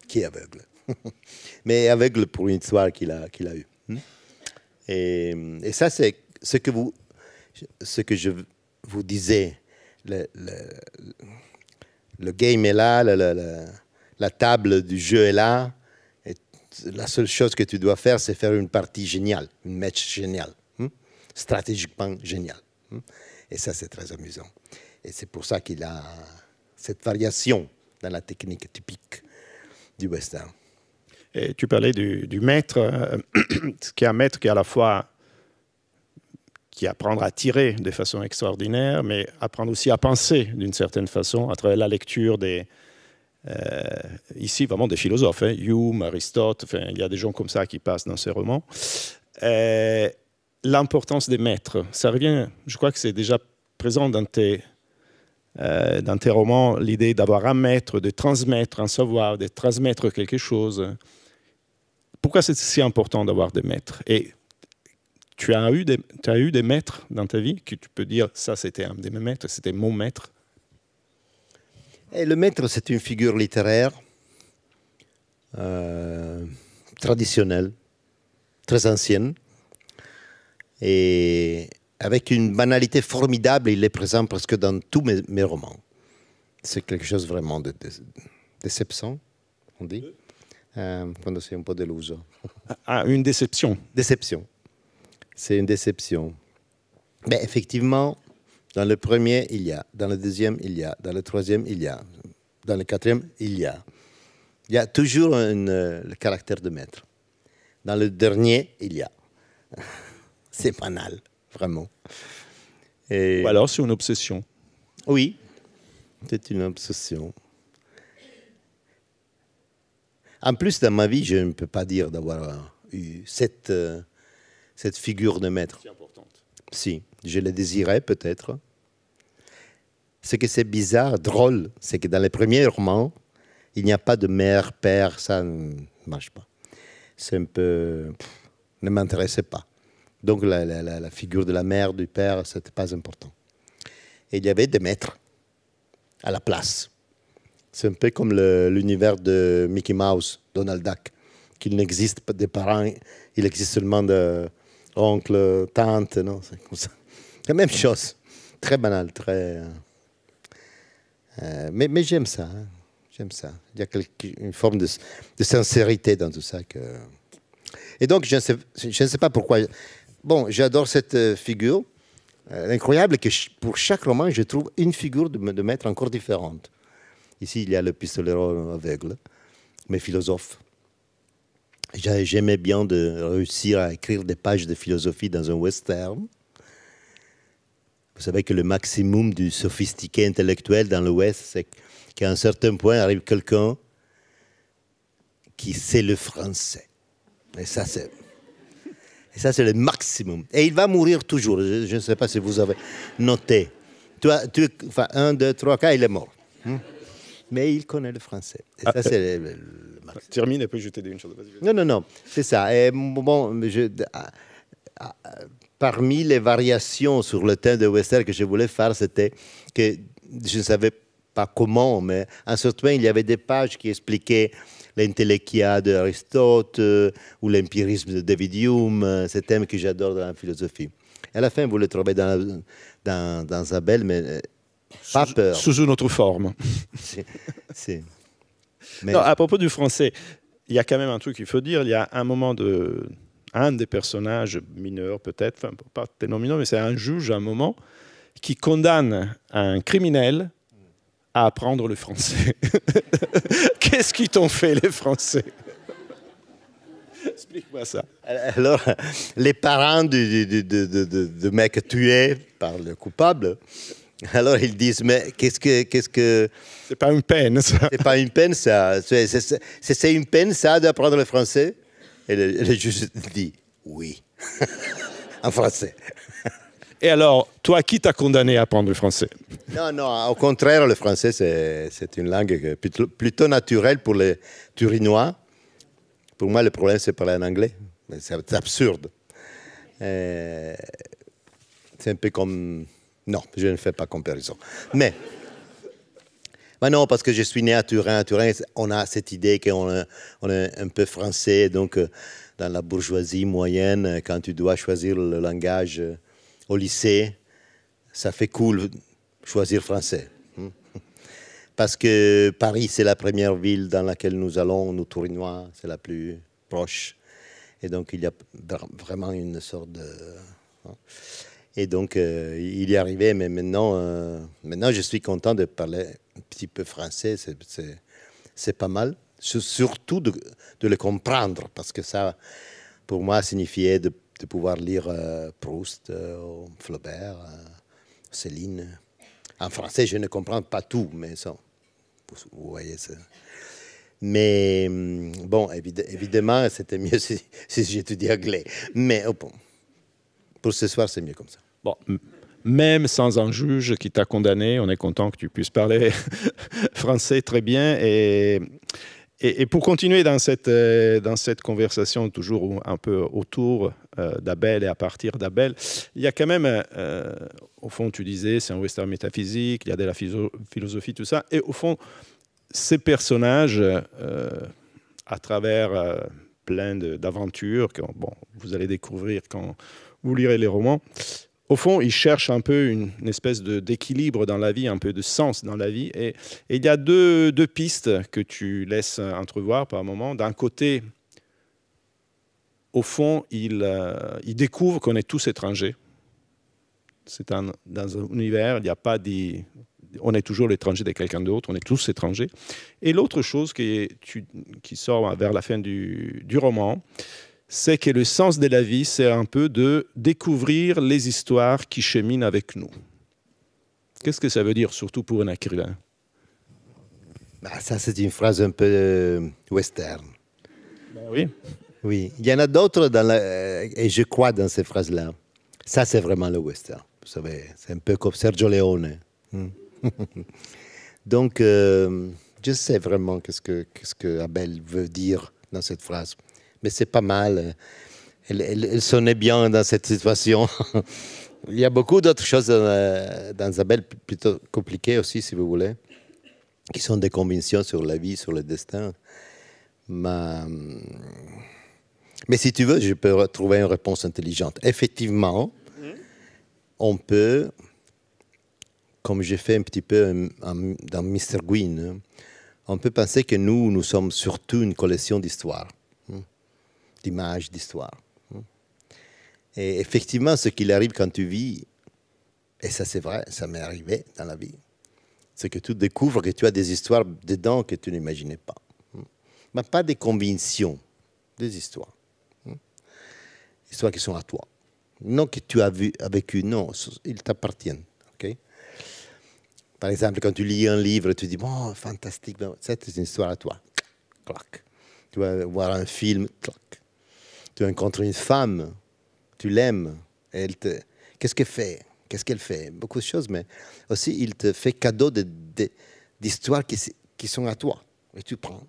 S2: qui est aveugle. Mais aveugle pour une histoire qu'il a eue. Et ça, c'est ce que je vous disais. Le game est là, la table du jeu est là. Et la seule chose que tu dois faire, c'est faire une partie géniale, une match géniale, stratégiquement géniale. Et ça, c'est très amusant. Et c'est pour ça qu'il a cette variation dans la technique typique du western.
S1: Et tu parlais du maître, qui est un maître qui est à la fois qui apprendre à tirer de façon extraordinaire, mais apprendre aussi à penser d'une certaine façon à travers la lecture ici vraiment des philosophes, Hume, Aristote, il y a des gens comme ça qui passent dans ces romans. L'importance des maîtres, ça revient, je crois que c'est déjà présent dans tes romans, l'idée d'avoir un maître, de transmettre un savoir, de transmettre quelque chose. Pourquoi c'est si important d'avoir des maîtres? Et tu as eu des maîtres dans ta vie que tu peux dire, ça c'était un de mes maîtres, c'était mon maître?
S2: Et le maître, c'est une figure littéraire traditionnelle, très ancienne, et avec une banalité formidable. Il est présent presque dans tous mes romans. C'est quelque chose vraiment de déception, on dit, quand c'est un peu deluso.
S1: Une déception.
S2: Déception. C'est une déception. Ben, effectivement, dans le premier, il y a. Dans le deuxième, il y a. Dans le troisième, il y a. Dans le quatrième, il y a. Il y a toujours le caractère de maître. Dans le dernier, il y a. C'est banal, vraiment. Et...
S1: Ou alors c'est une obsession.
S2: Oui, c'est une obsession. En plus, dans ma vie, je ne peux pas dire d'avoir eu cette figure de maître.
S1: C'est importante.
S2: Si, je le désirais peut-être. Ce que c'est bizarre, drôle, c'est que dans les premiers romans, il n'y a pas de mère, père, ça ne marche pas. C'est un peu... ne m'intéressait pas. Donc la figure de la mère, du père, ce n'était pas important. Et il y avait des maîtres à la place. C'est un peu comme l'univers de Mickey Mouse, Donald Duck, qu'il n'existe pas des parents, il existe seulement d'oncle, tante, non, c'est comme ça. La même chose, très banal, très... mais j'aime ça, hein. J'aime ça. Il y a une forme de sincérité dans tout ça. Et donc, je ne sais pas pourquoi. Bon, j'adore cette figure. Incroyable que pour chaque roman, je trouve une figure de maître encore différente. Ici, il y a le pistolero aveugle, mes philosophes. J'aimais bien de réussir à écrire des pages de philosophie dans un western. Vous savez que le maximum du sophistiqué intellectuel dans l'Ouest, c'est qu'à un certain point arrive quelqu'un qui sait le français. Et ça, c'est le maximum. Et il va mourir toujours. Je ne sais pas si vous avez noté. Enfin, 1, 2, 3, 4, il est mort. Mais il connaît le français. Et ça, c'est le maximum.
S1: Termine et puis je t'ai dit une chose.
S2: Non, c'est ça. Et bon, parmi les variations sur le thème de western que je voulais faire, c'était que je ne savais pas comment, mais à un certain point, il y avait des pages qui expliquaient l'intellectia d'Aristote ou l'empirisme de David Hume, ces thèmes que j'adore dans la philosophie. À la fin, vous le trouvez dans Zabel, mais pas peur.
S1: Sous une autre forme.
S2: Mais...
S1: Non, à propos du français, il y a quand même un truc qu'il faut dire. Il y a un moment un des personnages mineurs peut-être, enfin pas tellement mineur, mais c'est un juge à un moment qui condamne un criminel à apprendre le français. Qu'est-ce qu'ils t'ont fait, les Français? Explique-moi ça.
S2: Alors, les parents de mec tué par le coupable, alors ils disent, mais qu'est-ce que...
S1: C'est pas une peine, ça.
S2: C'est pas une peine, ça. C'est une peine, ça, d'apprendre le français? Et le juge dit, oui, en français.
S1: Et alors, toi, qui t'a condamné à apprendre le français?
S2: Non, au contraire, le français, c'est une langue plutôt naturelle pour les Turinois. Pour moi, le problème, c'est parler en anglais. C'est absurde. C'est un peu comme... Non, je ne fais pas comparaison. Mais non, parce que je suis né à Turin. À Turin, on a cette idée qu'on est un peu français. Donc, dans la bourgeoisie moyenne, quand tu dois choisir le langage au lycée, ça fait cool choisir français. Parce que Paris, c'est la première ville dans laquelle nous allons, nous Tourinois, c'est la plus proche. Et donc, il y a vraiment une sorte de... Et donc, il y est arrivé, mais maintenant, je suis content de parler un petit peu français, c'est pas mal. Surtout de le comprendre, parce que ça, pour moi, signifiait de pouvoir lire Proust, Flaubert, Céline. En français, je ne comprends pas tout, mais ça, vous voyez ça. Mais bon, évidemment, c'était mieux si j'étudiais anglais. Mais bon, pour ce soir, c'est mieux comme ça.
S1: Bon, même sans un juge qui t'a condamné, on est content que tu puisses parler français très bien. Et pour continuer dans cette conversation, toujours un peu autour d'Abel et à partir d'Abel, il y a quand même, au fond, tu disais, c'est un western métaphysique, il y a de la philosophie, tout ça. Et au fond, ces personnages, à travers plein d'aventures, que bon, vous allez découvrir quand vous lirez les romans, au fond, ils cherchent un peu une espèce d'équilibre dans la vie, un peu de sens dans la vie. Et il y a deux pistes que tu laisses entrevoir par moment. D'un côté, au fond, ils découvrent qu'on est tous étrangers. Dans un univers, il n'y a pas des... On est toujours l'étranger de quelqu'un d'autre, on est tous étrangers. Et l'autre chose qui sort vers la fin du roman, c'est que le sens de la vie, c'est un peu de découvrir les histoires qui cheminent avec nous. Qu'est-ce que ça veut dire, surtout pour un écrivain?
S2: Bah, ça, c'est une phrase un peu western.
S1: Ben oui.
S2: Oui, il y en a d'autres, et je crois dans ces phrases-là. Ça, c'est vraiment le western. Vous savez, c'est un peu comme Sergio Leone. Donc, je sais vraiment qu'est-ce que Abel veut dire dans cette phrase. Mais c'est pas mal. Elle sonnait bien dans cette situation. Il y a beaucoup d'autres choses dans Abel, plutôt compliquées aussi, si vous voulez, qui sont des convictions sur la vie, sur le destin. Mais si tu veux, je peux trouver une réponse intelligente. Effectivement, on peut, comme j'ai fait un petit peu dans Mr. Gwyn, on peut penser que nous sommes surtout une collection d'histoires, d'images, d'histoires. Et effectivement, ce qu'il arrive quand tu vis, et ça c'est vrai, ça m'est arrivé dans la vie, c'est que tu découvres que tu as des histoires dedans que tu n'imaginais pas. Mais pas des convictions, des histoires. Histoires qui sont à toi. Non que tu as vécu, non, ils t'appartiennent. Okay? Par exemple, quand tu lis un livre, tu dis, bon, fantastique, c'est une histoire à toi. Clac. Tu vas voir un film, clac. Tu rencontres une femme, tu l'aimes, qu'est-ce qu'elle fait? Qu'est-ce qu'elle fait? Beaucoup de choses, mais aussi, il te fait cadeau d'histoires qui sont à toi. Et tu prends,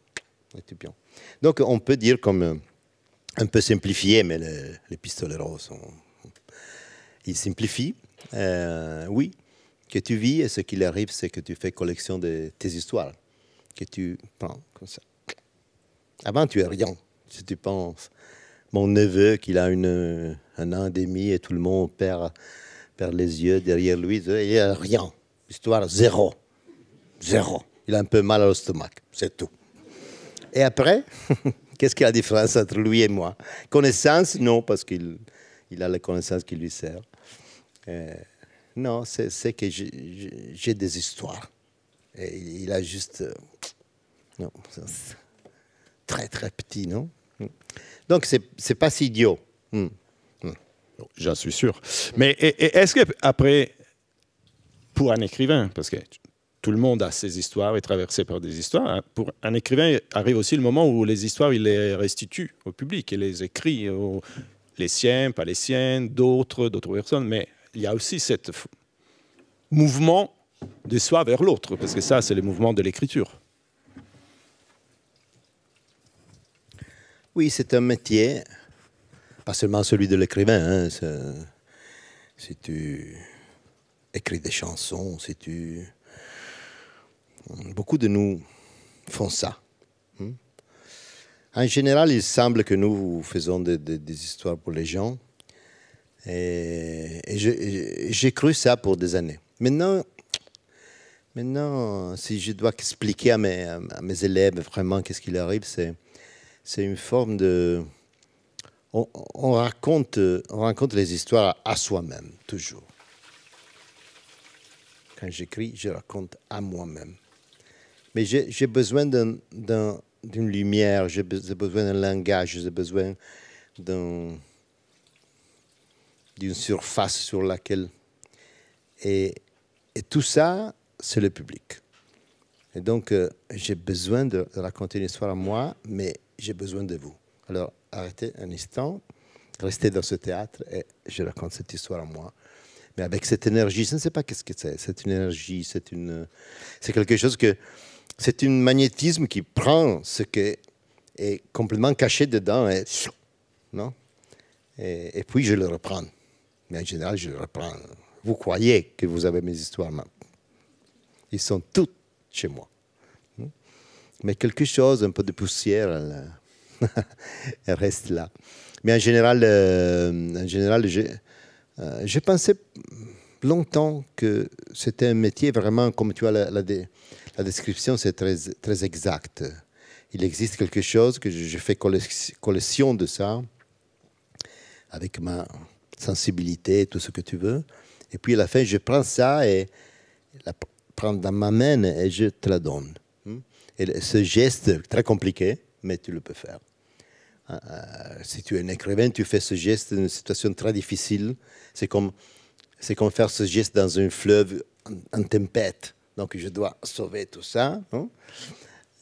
S2: et tu prends. Donc, on peut dire comme un peu simplifié, mais les pistolets roses, ils simplifient. Oui, que tu vis, et ce qu'il arrive, c'est que tu fais collection de tes histoires, que tu prends comme ça. Avant, tu es rien. Si tu penses, mon neveu, qu'il a un an et demi, et tout le monde perd les yeux derrière lui, il n'y a rien. Histoire zéro. Zéro. Il a un peu mal au stomac, c'est tout. Et après, qu'est-ce qu'il y a la différence entre lui et moi? Connaissance, non, parce qu'il a la connaissance qui lui sert. Non, c'est que j'ai des histoires. Et il a juste... non, très, très petit, non? Donc, c'est pas si idiot.
S1: J'en suis sûr. Mais est-ce qu'après, pour un écrivain, parce que tout le monde a ses histoires, est traversé par des histoires, hein, pour un écrivain, arrive aussi le moment où les histoires, il les restitue au public, il les écrit, les siens, pas les siennes, d'autres personnes, mais il y a aussi ce mouvement de soi vers l'autre, parce que ça, c'est le mouvement de l'écriture.
S2: Oui, c'est un métier, pas seulement celui de l'écrivain. Hein, si tu écris des chansons, beaucoup de nous font ça. En général, il semble que nous faisons des histoires pour les gens. Et j'ai cru ça pour des années. Maintenant, si je dois expliquer à mes élèves vraiment qu'est-ce qu'il arrive, c'est une forme de... On raconte les histoires à soi-même, toujours. Quand j'écris, je raconte à moi-même. Mais j'ai besoin d'une lumière, j'ai besoin d'un langage, j'ai besoin d'une surface sur laquelle... Et tout ça, c'est le public. Et donc, j'ai besoin de raconter une histoire à moi, mais j'ai besoin de vous. Alors, arrêtez un instant, restez dans ce théâtre et je raconte cette histoire à moi. Mais avec cette énergie, je ne sais pas qu'est-ce que c'est. C'est une énergie, c'est quelque chose que... C'est un magnétisme qui prend ce qui est complètement caché dedans et, non? Et puis je le reprends. Mais en général, je le reprends. Vous croyez que vous avez mes histoires, mais ils sont toutes chez moi. Mais quelque chose, un peu de poussière, elle reste là. Mais en général, j'ai pensé longtemps que c'était un métier vraiment, comme tu vois, la description, c'est très, très exact. Il existe quelque chose que je fais collection de ça, avec ma sensibilité, tout ce que tu veux. Et puis à la fin, je prends ça et la prends dans ma main et je te la donne. Et ce geste, très compliqué, mais tu le peux faire. Si tu es un écrivain, tu fais ce geste dans une situation très difficile. C'est comme faire ce geste dans un fleuve en tempête. Donc je dois sauver tout ça.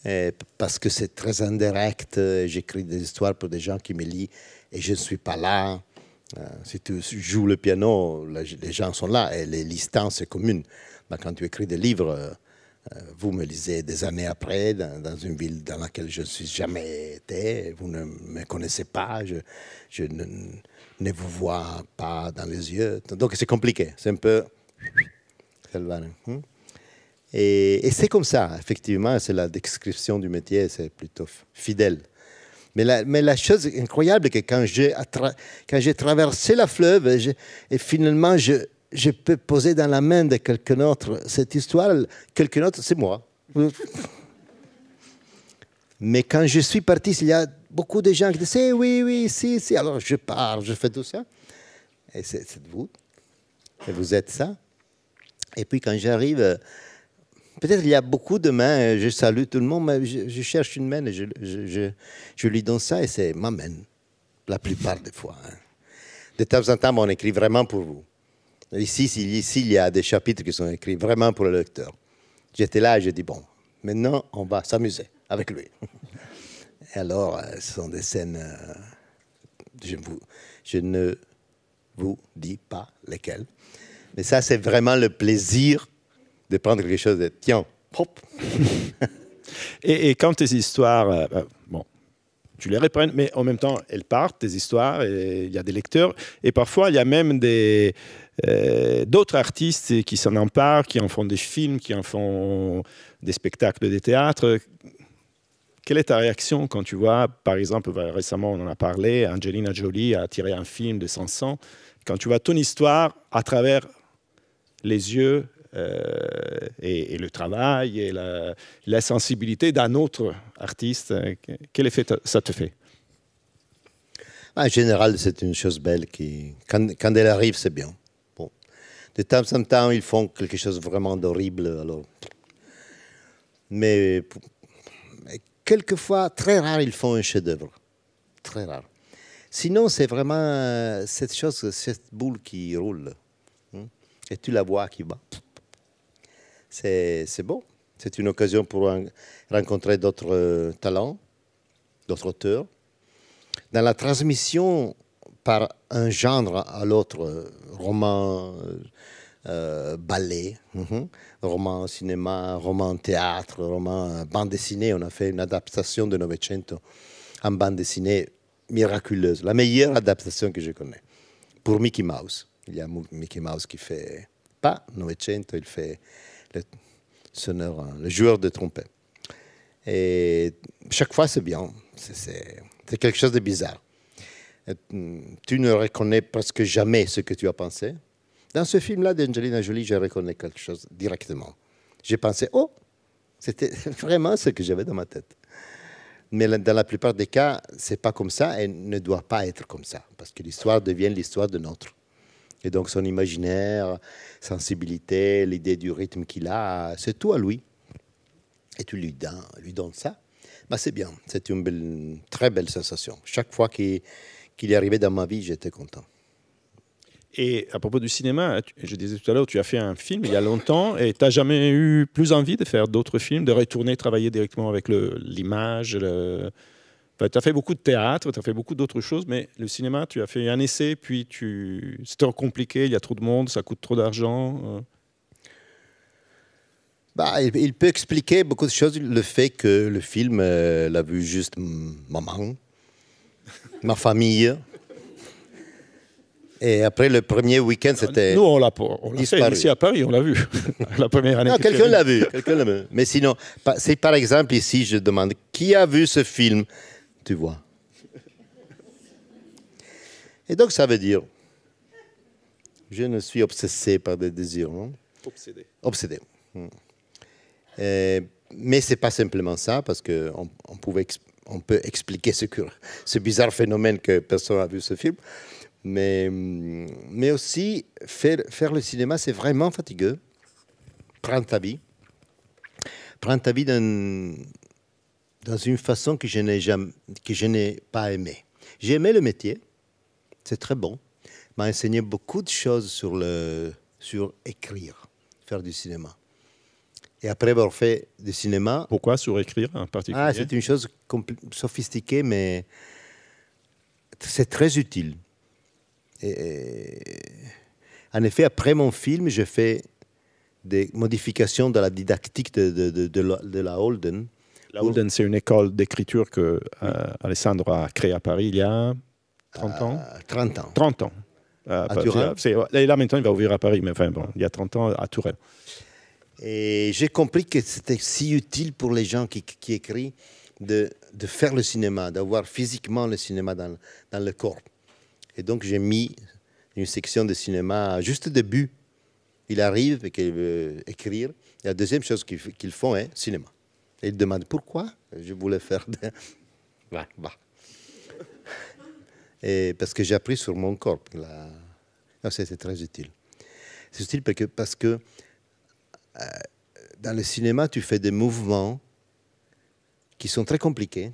S2: Et parce que c'est très indirect. J'écris des histoires pour des gens qui me lisent et je ne suis pas là. Si tu joues le piano, les gens sont là et les distances sont communes. Mais quand tu écris des livres, vous me lisez des années après dans une ville dans laquelle je ne suis jamais été. Vous ne me connaissez pas. Je ne vous vois pas dans les yeux. Donc c'est compliqué. C'est un peu... Et c'est comme ça, effectivement. C'est la description du métier. C'est plutôt fidèle. Mais la chose incroyable, c'est que quand j'ai traversé la fleuve, et finalement, je peux poser dans la main de quelqu'un d'autre cette histoire. Quelqu'un d'autre, c'est moi. Mais quand je suis parti, il y a beaucoup de gens qui disent eh, oui, oui, si, si. Alors je pars, je fais tout ça. Et c'est vous. Et vous êtes ça. Et puis quand j'arrive, peut-être il y a beaucoup de mains, je salue tout le monde, mais je cherche une main et je lui donne ça et c'est ma main, la plupart des fois. De temps en temps, on écrit vraiment pour vous. Ici, il y a des chapitres qui sont écrits vraiment pour le lecteur. J'étais là et j'ai dit, bon, maintenant, on va s'amuser avec lui. Et alors, ce sont des scènes, je ne vous dis pas lesquelles, mais ça, c'est vraiment le plaisir de prendre quelque chose de, tiens, hop.
S1: Et quand tes histoires, bon, tu les reprennes, mais en même temps, elles partent, tes histoires, et il y a des lecteurs, et parfois, il y a même d'autres artistes qui s'en emparent, qui en font des films, qui en font des spectacles de théâtre. Quelle est ta réaction quand tu vois, par exemple, récemment on en a parlé, Angelina Jolie a tiré un film de 500, quand tu vois ton histoire à travers les yeux et le travail et la sensibilité d'un autre artiste, quel effet ça te fait?
S2: En général, c'est une chose belle quand elle arrive, c'est bien. Bon. De temps en temps, ils font quelque chose vraiment d'horrible. Alors. Mais quelquefois, très rare, ils font un chef-d'œuvre. Très rare. Sinon, c'est vraiment cette chose, cette boule qui roule. Et tu la vois qui va. C'est beau. C'est une occasion pour rencontrer d'autres talents, d'autres auteurs. Dans la transmission par un genre à l'autre, roman, ballet, roman cinéma, roman théâtre, roman bande dessinée. On a fait une adaptation de Novecento en bande dessinée miraculeuse. La meilleure adaptation que je connais. Pour Mickey Mouse. Il y a Mickey Mouse qui fait pas Novecento, il fait le joueur de trompette. Et chaque fois, c'est bien. C'est quelque chose de bizarre. Tu ne reconnais presque jamais ce que tu as pensé. Dans ce film-là d'Angelina Jolie, je reconnais quelque chose directement. J'ai pensé, oh, c'était vraiment ce que j'avais dans ma tête. Mais dans la plupart des cas, c'est pas comme ça et ne doit pas être comme ça. Parce que l'histoire devient l'histoire de notre. Et donc son imaginaire, sensibilité, l'idée du rythme qu'il a, c'est tout à lui. Et tu lui donnes ça, bah c'est bien. C'est une très belle sensation. Chaque fois qu'il est arrivé dans ma vie, j'étais content.
S1: Et à propos du cinéma, je disais tout à l'heure, tu as fait un film il y a longtemps et tu n'as jamais eu plus envie de faire d'autres films, de retourner travailler directement avec l'image Enfin, tu as fait beaucoup de théâtre, tu as fait beaucoup d'autres choses, mais le cinéma, tu as fait un essai, puis c'est trop compliqué, il y a trop de monde, ça coûte trop d'argent.
S2: Bah, il peut expliquer beaucoup de choses. Le fait que le film l'a vu juste maman, ma famille. Et après, le premier week-end, c'était.
S1: Nous, on l'a fait ici à Paris, on l'a vu. La première année.
S2: Non, quelqu'un l'a vu. Mais sinon, c'est par exemple ici, je demande qui a vu ce film, tu vois. Et donc, ça veut dire, je ne suis obsédé par des désirs, non? Obsédé. Mais ce n'est pas simplement ça, parce qu'on peut expliquer ce bizarre phénomène que personne n'a vu ce film. Mais aussi, faire le cinéma, c'est vraiment fatigueux. Prendre ta vie. Prendre ta vie dans une façon que je n'ai pas aimée. J'ai aimé le métier. C'est très bon. M'a enseigné beaucoup de choses sur écrire, faire du cinéma. Et après avoir fait du cinéma...
S1: Pourquoi sur écrire en particulier?
S2: Ah, c'est une chose sophistiquée, mais c'est très utile. En effet, après mon film, j'ai fait des modifications dans la didactique de la Holden.
S1: La Holden, c'est une école d'écriture que Alessandro a créée à Paris il y a 30 ans.
S2: 30 ans.
S1: 30 ans.
S2: À Tourelle.
S1: Et là, maintenant, il va ouvrir à Paris, mais enfin, bon, il y a 30 ans à Tourelle.
S2: Et j'ai compris que c'était si utile pour les gens qui écrivent de faire le cinéma, d'avoir physiquement le cinéma dans le corps. Et donc, j'ai mis une section de cinéma juste au début. Il arrive et qu'il veut écrire. Et la deuxième chose qu'ils font est cinéma. Et ils demandent pourquoi je voulais faire Va. Et parce que j'ai appris sur mon corps. C'était très utile. C'est utile parce que dans le cinéma, tu fais des mouvements qui sont très compliqués.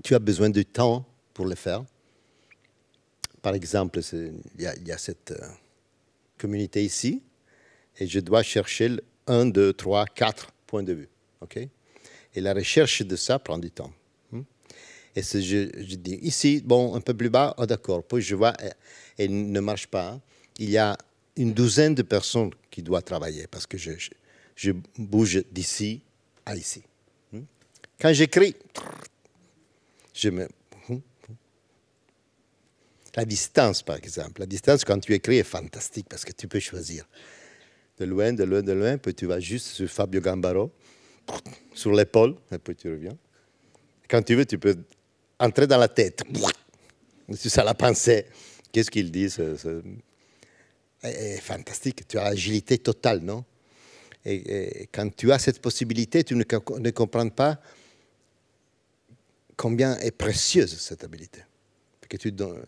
S2: Tu as besoin de temps pour le faire. Par exemple, il y a cette communauté ici, et je dois chercher 1, 2, 3, 4 points de vue. Okay? Et la recherche de ça prend du temps. Et je dis, ici, bon, un peu plus bas, oh, d'accord. Puis je vois, elle ne marche pas. Il y a une douzaine de personnes qui doivent travailler parce que je bouge d'ici à ici. Quand j'écris, je me... La distance, par exemple. La distance, quand tu écris, est fantastique parce que tu peux choisir. De loin, puis tu vas juste sur Fabio Gambaro, sur l'épaule, et puis tu reviens. Quand tu veux, tu peux entrer dans la tête. C'est ça la pensée. Qu'est-ce qu'il dit? C'est fantastique. Tu as l'agilité totale, non? Et quand tu as cette possibilité, tu ne comprends pas combien est précieuse cette habilité. Que tu donnes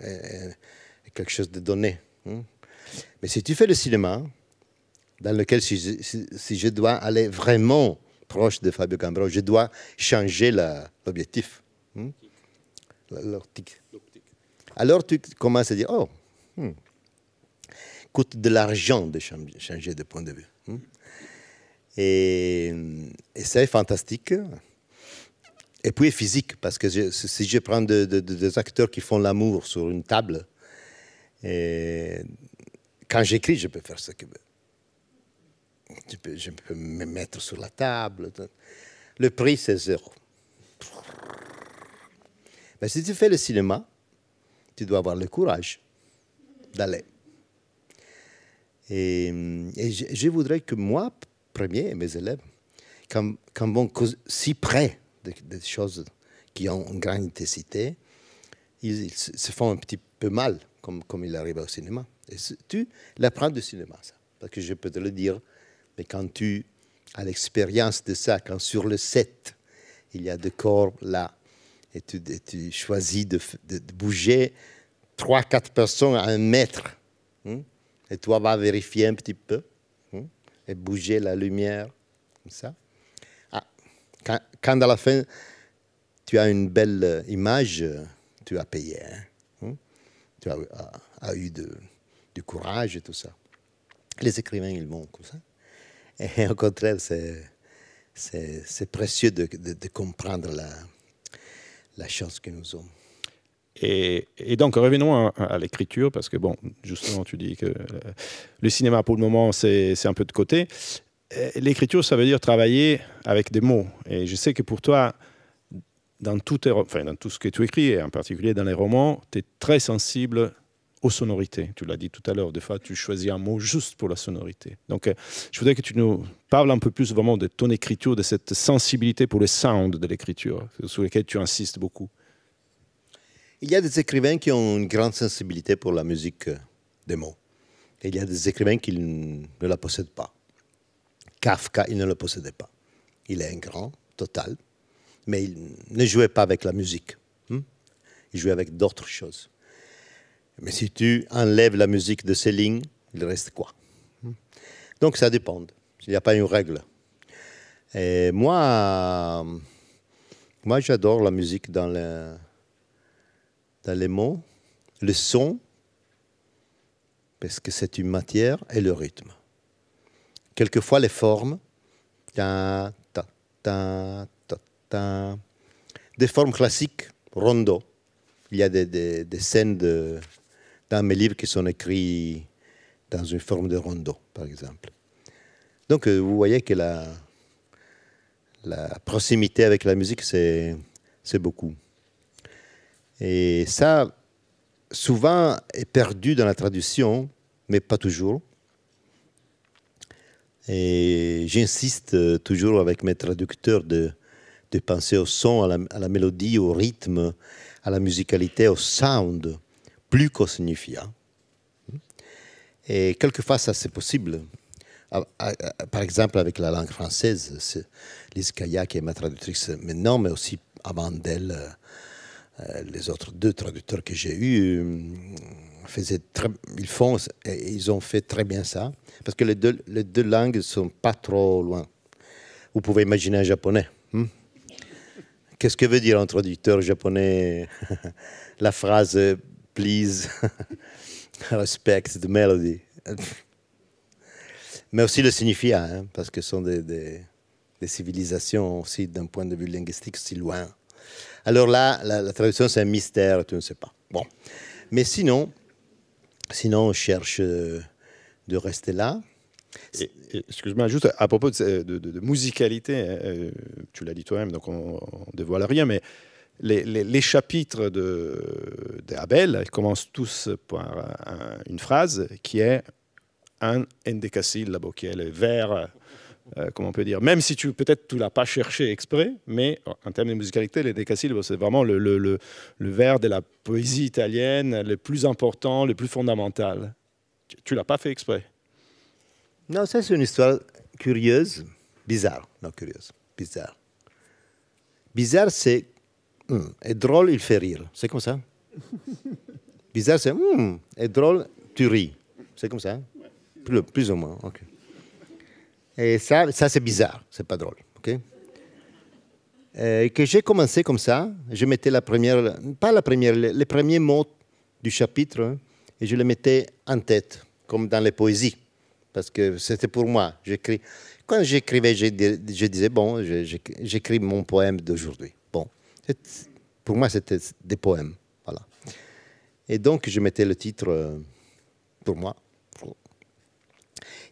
S2: quelque chose de donné. Mais si tu fais le cinéma, dans lequel si je dois aller vraiment proche de Fabio Gambaro, je dois changer l'objectif. L'optique. Alors tu commences à dire, oh, coûte de l'argent de changer de point de vue. Et c'est fantastique. Et puis physique, parce que si je prends des acteurs qui font l'amour sur une table, quand j'écris, je peux faire ce que je peux me mettre sur la table. Le prix, c'est 0. Mais si tu fais le cinéma, tu dois avoir le courage d'aller. Et je voudrais que moi, premier, et mes élèves, quand vont si près des choses qui ont une grande intensité, ils se font un petit peu mal, comme il arrive au cinéma. Et tu l'apprends du cinéma, ça. Parce que je peux te le dire, mais quand tu as l'expérience de ça, quand sur le set, il y a des corps là, et tu choisis de bouger 3-4 personnes à 1 mètre, et toi vas vérifier un petit peu, et bouger la lumière, comme ça. Quand à la fin, tu as une belle image, tu as payé. Tu as eu du courage et tout ça. Les écrivains, ils vont comme ça. Et au contraire, c'est précieux de comprendre la chance que nous avons.
S1: Et donc, revenons à l'écriture, parce que, bon, justement, tu dis que le cinéma, pour le moment, c'est un peu de côté. L'écriture, ça veut dire travailler avec des mots. Et je sais que pour toi, dans tout ce que tu écris, et en particulier dans les romans, tu es très sensible aux sonorités. Tu l'as dit tout à l'heure, des fois, tu choisis un mot juste pour la sonorité. Donc, je voudrais que tu nous parles un peu plus vraiment de ton écriture, de cette sensibilité pour le sound de l'écriture, sur laquelle tu insistes beaucoup.
S2: Il y a des écrivains qui ont une grande sensibilité pour la musique des mots. Et il y a des écrivains qui ne la possèdent pas. Kafka, il ne le possédait pas. Il est un grand, total, mais il ne jouait pas avec la musique. et jouer avec d'autres choses. Mais si tu enlèves la musique de ces lignes, il reste quoi? Donc ça dépend. Il n'y a pas une règle. Et moi j'adore la musique dans les mots, le son, parce que c'est une matière, et le rythme. Quelquefois les formes, ta, ta, ta, ta, ta, des formes classiques, rondo. Il y a des scènes dans mes livres qui sont écrits dans une forme de rondo, par exemple. Donc vous voyez que la proximité avec la musique, c'est beaucoup. Et ça, souvent, est perdu dans la traduction, mais pas toujours. Et j'insiste toujours avec mes traducteurs de penser au son, à la mélodie, au rythme, à la musicalité, au sound, plus qu'au signifiant. Et quelquefois, ça c'est possible. Par exemple, avec la langue française, c'est Lise Kaya qui est ma traductrice maintenant, mais aussi avant d'elle, les autres 2 traducteurs que j'ai eus ils ont fait très bien ça, parce que les deux langues ne sont pas trop loin. Vous pouvez imaginer un japonais. Qu'est-ce que veut dire un traducteur japonais? La phrase « please respect the melody ». Mais aussi le signifiant, hein, parce que ce sont des civilisations aussi d'un point de vue linguistique si loin. Alors là, la traduction, c'est un mystère, tu ne sais pas. Bon. Mais sinon, on cherche de rester là.
S1: Excuse-moi, juste à propos de musicalité, tu l'as dit toi-même, donc on ne dévoile rien, mais les chapitres d'Abel commencent tous par une phrase qui est un endécasyllabe, qui est le vers, comment on peut dire, même si peut-être tu ne l'as pas cherché exprès, mais en termes de musicalité, les décasyllabes, c'est vraiment le vers de la poésie italienne le plus important, le plus fondamental. Tu ne l'as pas fait exprès.
S2: Non, ça c'est une histoire curieuse, bizarre, non curieuse, bizarre. Bizarre, c'est et drôle, il fait rire, c'est comme ça. Bizarre, c'est et drôle, tu ris, c'est comme ça. Plus ou moins, ok. Et ça c'est bizarre, c'est pas drôle, ok. Que j'ai commencé comme ça, je mettais les premiers mots du chapitre, hein, et je les mettais en tête, comme dans les poésies, parce que c'était pour moi. Quand j'écrivais, je disais, bon, j'écris mon poème d'aujourd'hui. Bon, pour moi, c'était des poèmes, voilà. Et donc, je mettais le titre pour moi.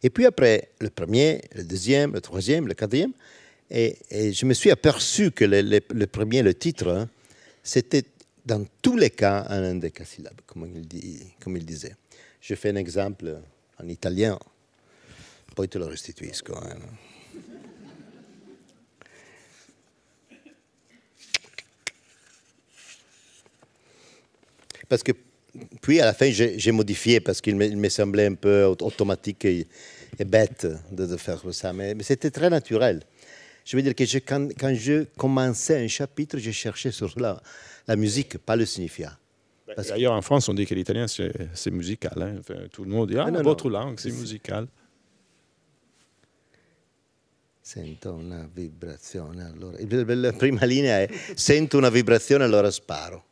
S2: Et puis après, le premier, le deuxième, le troisième, le quatrième, et je me suis aperçu que le premier, le titre, hein, c'était dans tous les cas un endécasyllabe, comme il disait. Je fais un exemple en italien, poi te lo restituisco. Parce que puis à la fin, j'ai modifié parce qu'il me semblait un peu automatique et bête de faire ça. Mais c'était très naturel. Je veux dire que quand je commençais un chapitre, je cherchais sur la musique, pas le signifiant.
S1: D'ailleurs, en France, on dit que l'italien, c'est musical. Hein. Enfin, tout le monde dit, votre langue, c'est musical.
S2: Sento una vibrazione, allora... La prima linea è sento una vibrazione, allora sparo.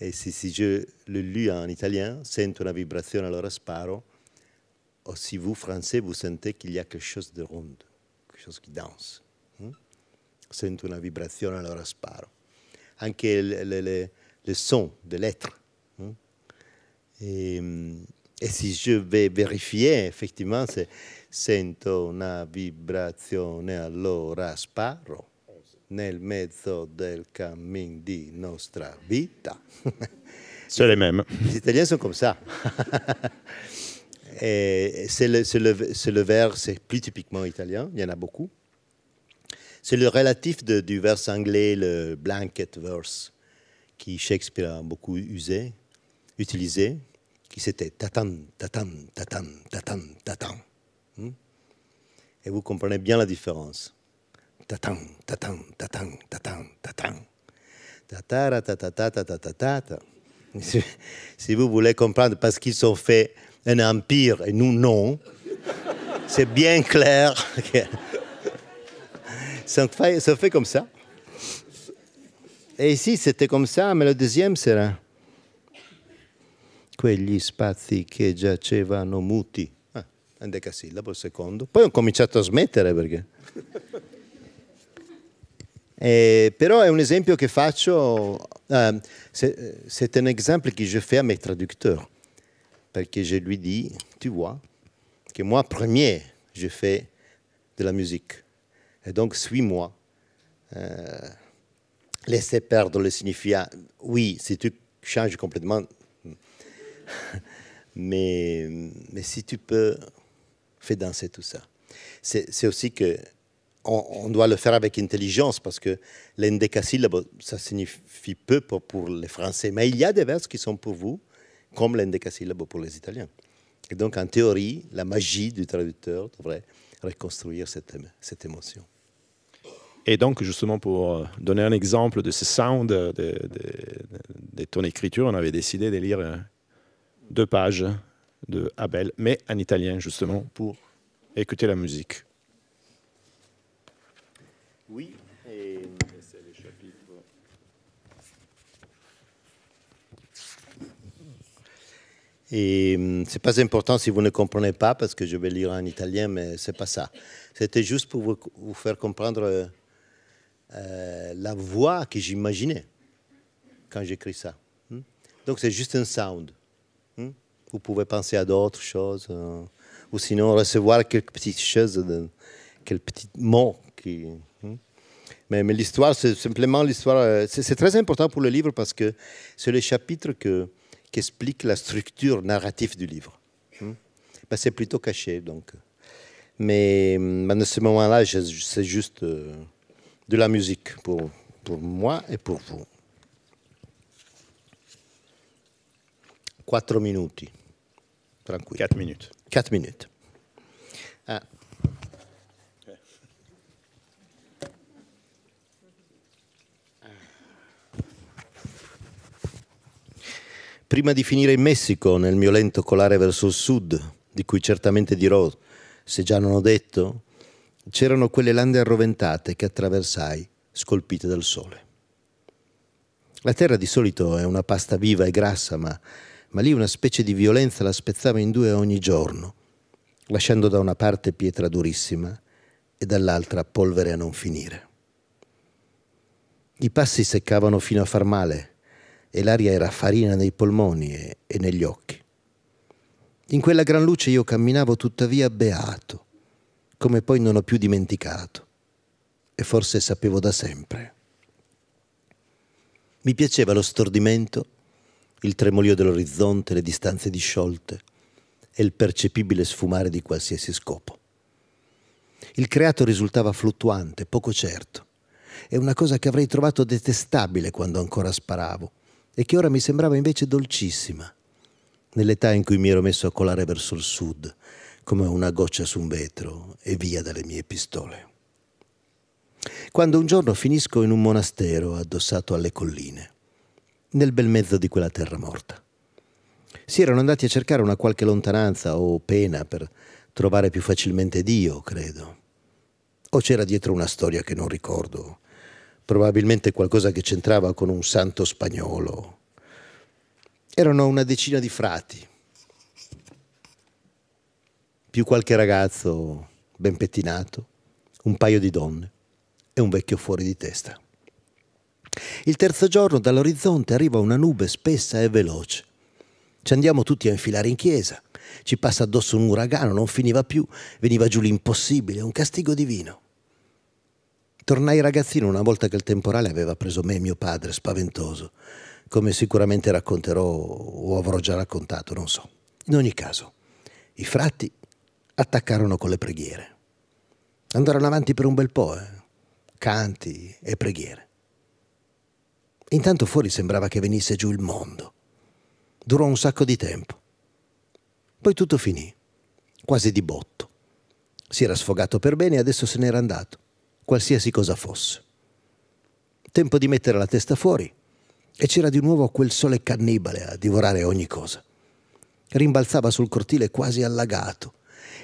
S2: Et si je le lis en italien, sento una vibrazione, allora sparo. Ou si vous, français, vous sentez qu'il y a quelque chose de rond, quelque chose qui danse. Sento una vibrazione, allora sparo. Anche le son de lettres. Et si je vais vérifier, effectivement, c'est sento una vibrazione, allora sparo. Nel mezzo del cammin di nostra vita.
S1: C'est les mêmes.
S2: Les Italiens sont comme ça. Et c'est le vers, c'est plus typiquement italien, il y en a beaucoup. C'est le relatif du vers anglais, le blanket verse, qui Shakespeare a beaucoup utilisé, qui c'était tatan, tatan, tatan, tatan, tatan. Et vous comprenez bien la différence. Tatan, tatan, tatan, tatan, tatan. Ta-ta-ra, ta-ta-ta-ta-ta-ta-ta. Si vous voulez comprendre, parce qu'ils ont fait un empire et nous non, c'est bien clair que ça fait comme ça. Et ici, c'était comme ça, mais le deuxième sera quegli spazi che giacevano muti. Un decasillabo il secondo. Poi ho cominciato a smettere perché... però è un esempio che faccio, c'est un exemple que je fais à mes traducteurs. Parce que je lui dis, tu vois, que moi, premier, je fais de la musique. Et donc, suis-moi. Laissez perdre le signifiant. Oui, si tu changes complètement, mais si tu peux, fais danser tout ça. C'est aussi que on doit le faire avec intelligence parce que l'endécasyllabe, ça signifie peu pour les Français. Mais il y a des vers qui sont pour vous, comme l'endécasyllabe pour les Italiens. Et donc, en théorie, la magie du traducteur devrait reconstruire cette émotion.
S1: Et donc, justement, pour donner un exemple de ce sound de ton écriture, on avait décidé de lire 2 pages de Abel, mais en italien, justement, pour écouter la musique.
S2: Oui, et c'est le chapitre. Et c'est pas important si vous ne comprenez pas, parce que je vais lire en italien, mais c'est pas ça. C'était juste pour vous faire comprendre la voix que j'imaginais quand j'écris ça. Donc c'est juste un sound. Vous pouvez penser à d'autres choses, ou sinon recevoir quelques petites choses, quelques petits mots qui... Mais l'histoire, c'est simplement l'histoire. C'est très important pour le livre parce que c'est le chapitre qui explique la structure narrative du livre. Ben, c'est plutôt caché, donc. Mais à ce moment-là, c'est juste de la musique pour moi et pour vous. 4 minuti. Tranquille.
S1: 4 minutes.
S2: 4 minutes. Ah. Prima di finire in Messico, nel mio lento colare verso il sud, di cui certamente dirò, se già non ho detto, c'erano quelle lande arroventate che attraversai, scolpite dal sole. La terra di solito è una pasta viva e grassa, ma lì una specie di violenza la spezzava in 2 ogni giorno, lasciando da una parte pietra durissima e dall'altra polvere a non finire. I passi seccavano fino a far male, e l'aria era farina nei polmoni e negli occhi. In quella gran luce io camminavo tuttavia beato, come poi non ho più dimenticato, e forse sapevo da sempre. Mi piaceva lo stordimento, il tremolio dell'orizzonte, le distanze disciolte e il percepibile sfumare di qualsiasi scopo. Il creato risultava fluttuante, poco certo, e una cosa che avrei trovato detestabile quando ancora sparavo, e che ora mi sembrava invece dolcissima, nell'età in cui mi ero messo a colare verso il sud, come una goccia su un vetro e via dalle mie pistole. Quando un giorno finisco in un monastero addossato alle colline, nel bel mezzo di quella terra morta. Si erano andati a cercare una qualche lontananza o pena per trovare più facilmente Dio, credo. O c'era dietro una storia che non ricordo, probabilmente qualcosa che c'entrava con un santo spagnolo. Erano una decina di frati, più qualche ragazzo ben pettinato, un paio di donne e un vecchio fuori di testa. Il terzo giorno dall'orizzonte arriva una nube spessa e veloce. Ci andiamo tutti a infilare in chiesa. Ci passa addosso un uragano, non finiva più, veniva giù l'impossibile, un castigo divino. Tornai ragazzino una volta che il temporale aveva preso me e mio padre, spaventoso, come sicuramente racconterò o avrò già raccontato, non so. In ogni caso, i frati attaccarono con le preghiere. Andarono avanti per un bel po', canti e preghiere. Intanto fuori sembrava che venisse giù il mondo. Durò un sacco di tempo. Poi tutto finì, quasi di botto. Si era sfogato per bene e adesso se n'era andato, qualsiasi cosa fosse. tempo di mettere la testa fuori e c'era di nuovo quel sole cannibale a divorare ogni cosa. Rimbalzava sul cortile quasi allagato.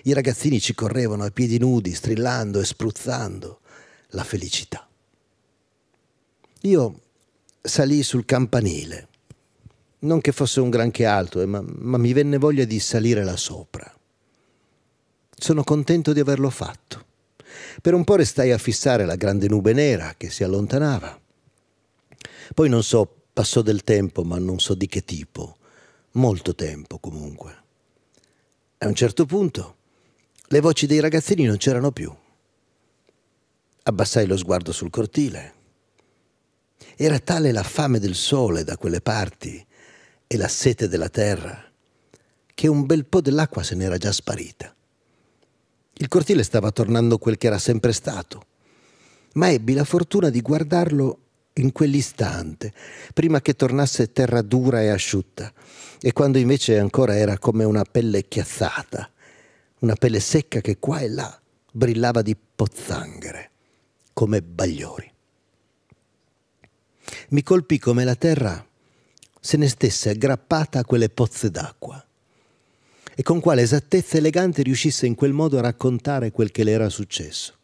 S2: I ragazzini ci correvano a piedi nudi, strillando e spruzzando la felicità. Io salii sul campanile, non che fosse un granché alto, ma mi venne voglia di salire là sopra. Sono contento di averlo fatto. Per un po' restai a fissare la grande nube nera che si allontanava. Poi non so, passò del tempo, ma non so di che tipo. Molto tempo, comunque. A un certo punto, le voci dei ragazzini non c'erano più. Abbassai lo sguardo sul cortile. Era tale la fame del sole da quelle parti e la sete della terra che un bel po' dell'acqua se n'era già sparita. Il cortile stava tornando quel che era sempre stato, ma ebbi la fortuna di guardarlo in quell'istante, prima che tornasse terra dura e asciutta, e quando invece ancora era come una pelle chiazzata, una pelle secca che qua e là brillava di pozzanghere, come bagliori. Mi colpì come la terra se ne stesse aggrappata a quelle pozze d'acqua e con quale esattezza elegante riuscisse in quel modo a raccontare quel che le era successo.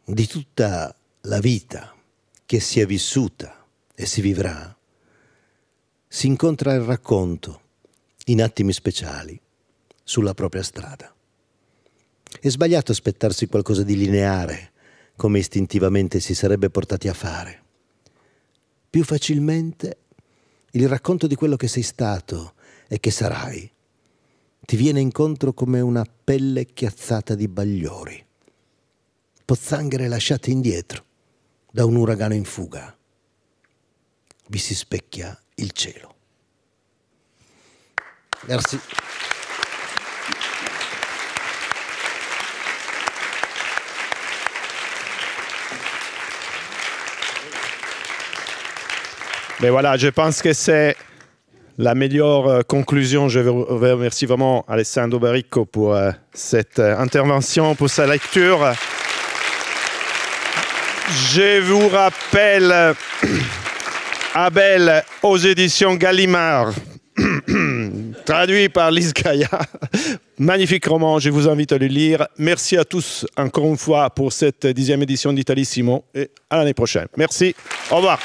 S2: Di tutta la vita che si è vissuta e si vivrà, si incontra il racconto in attimi speciali sulla propria strada. È sbagliato aspettarsi qualcosa di lineare, come istintivamente si sarebbe portati a fare. Più facilmente il racconto di quello che sei stato e che sarai ti viene incontro come una pelle chiazzata di bagliori, pozzanghere lasciate indietro da un uragano in fuga. Vi si specchia il cielo. Merci.
S1: Mais voilà, je pense que c'est la meilleure conclusion. Je remercie vraiment Alessandro Baricco pour cette intervention, pour sa lecture. Je vous rappelle Abel aux éditions Gallimard, traduit par Lise Gaillard. Magnifique roman, je vous invite à le lire. Merci à tous encore une fois pour cette 10e édition d'Italissimo et à l'année prochaine. Merci, au revoir.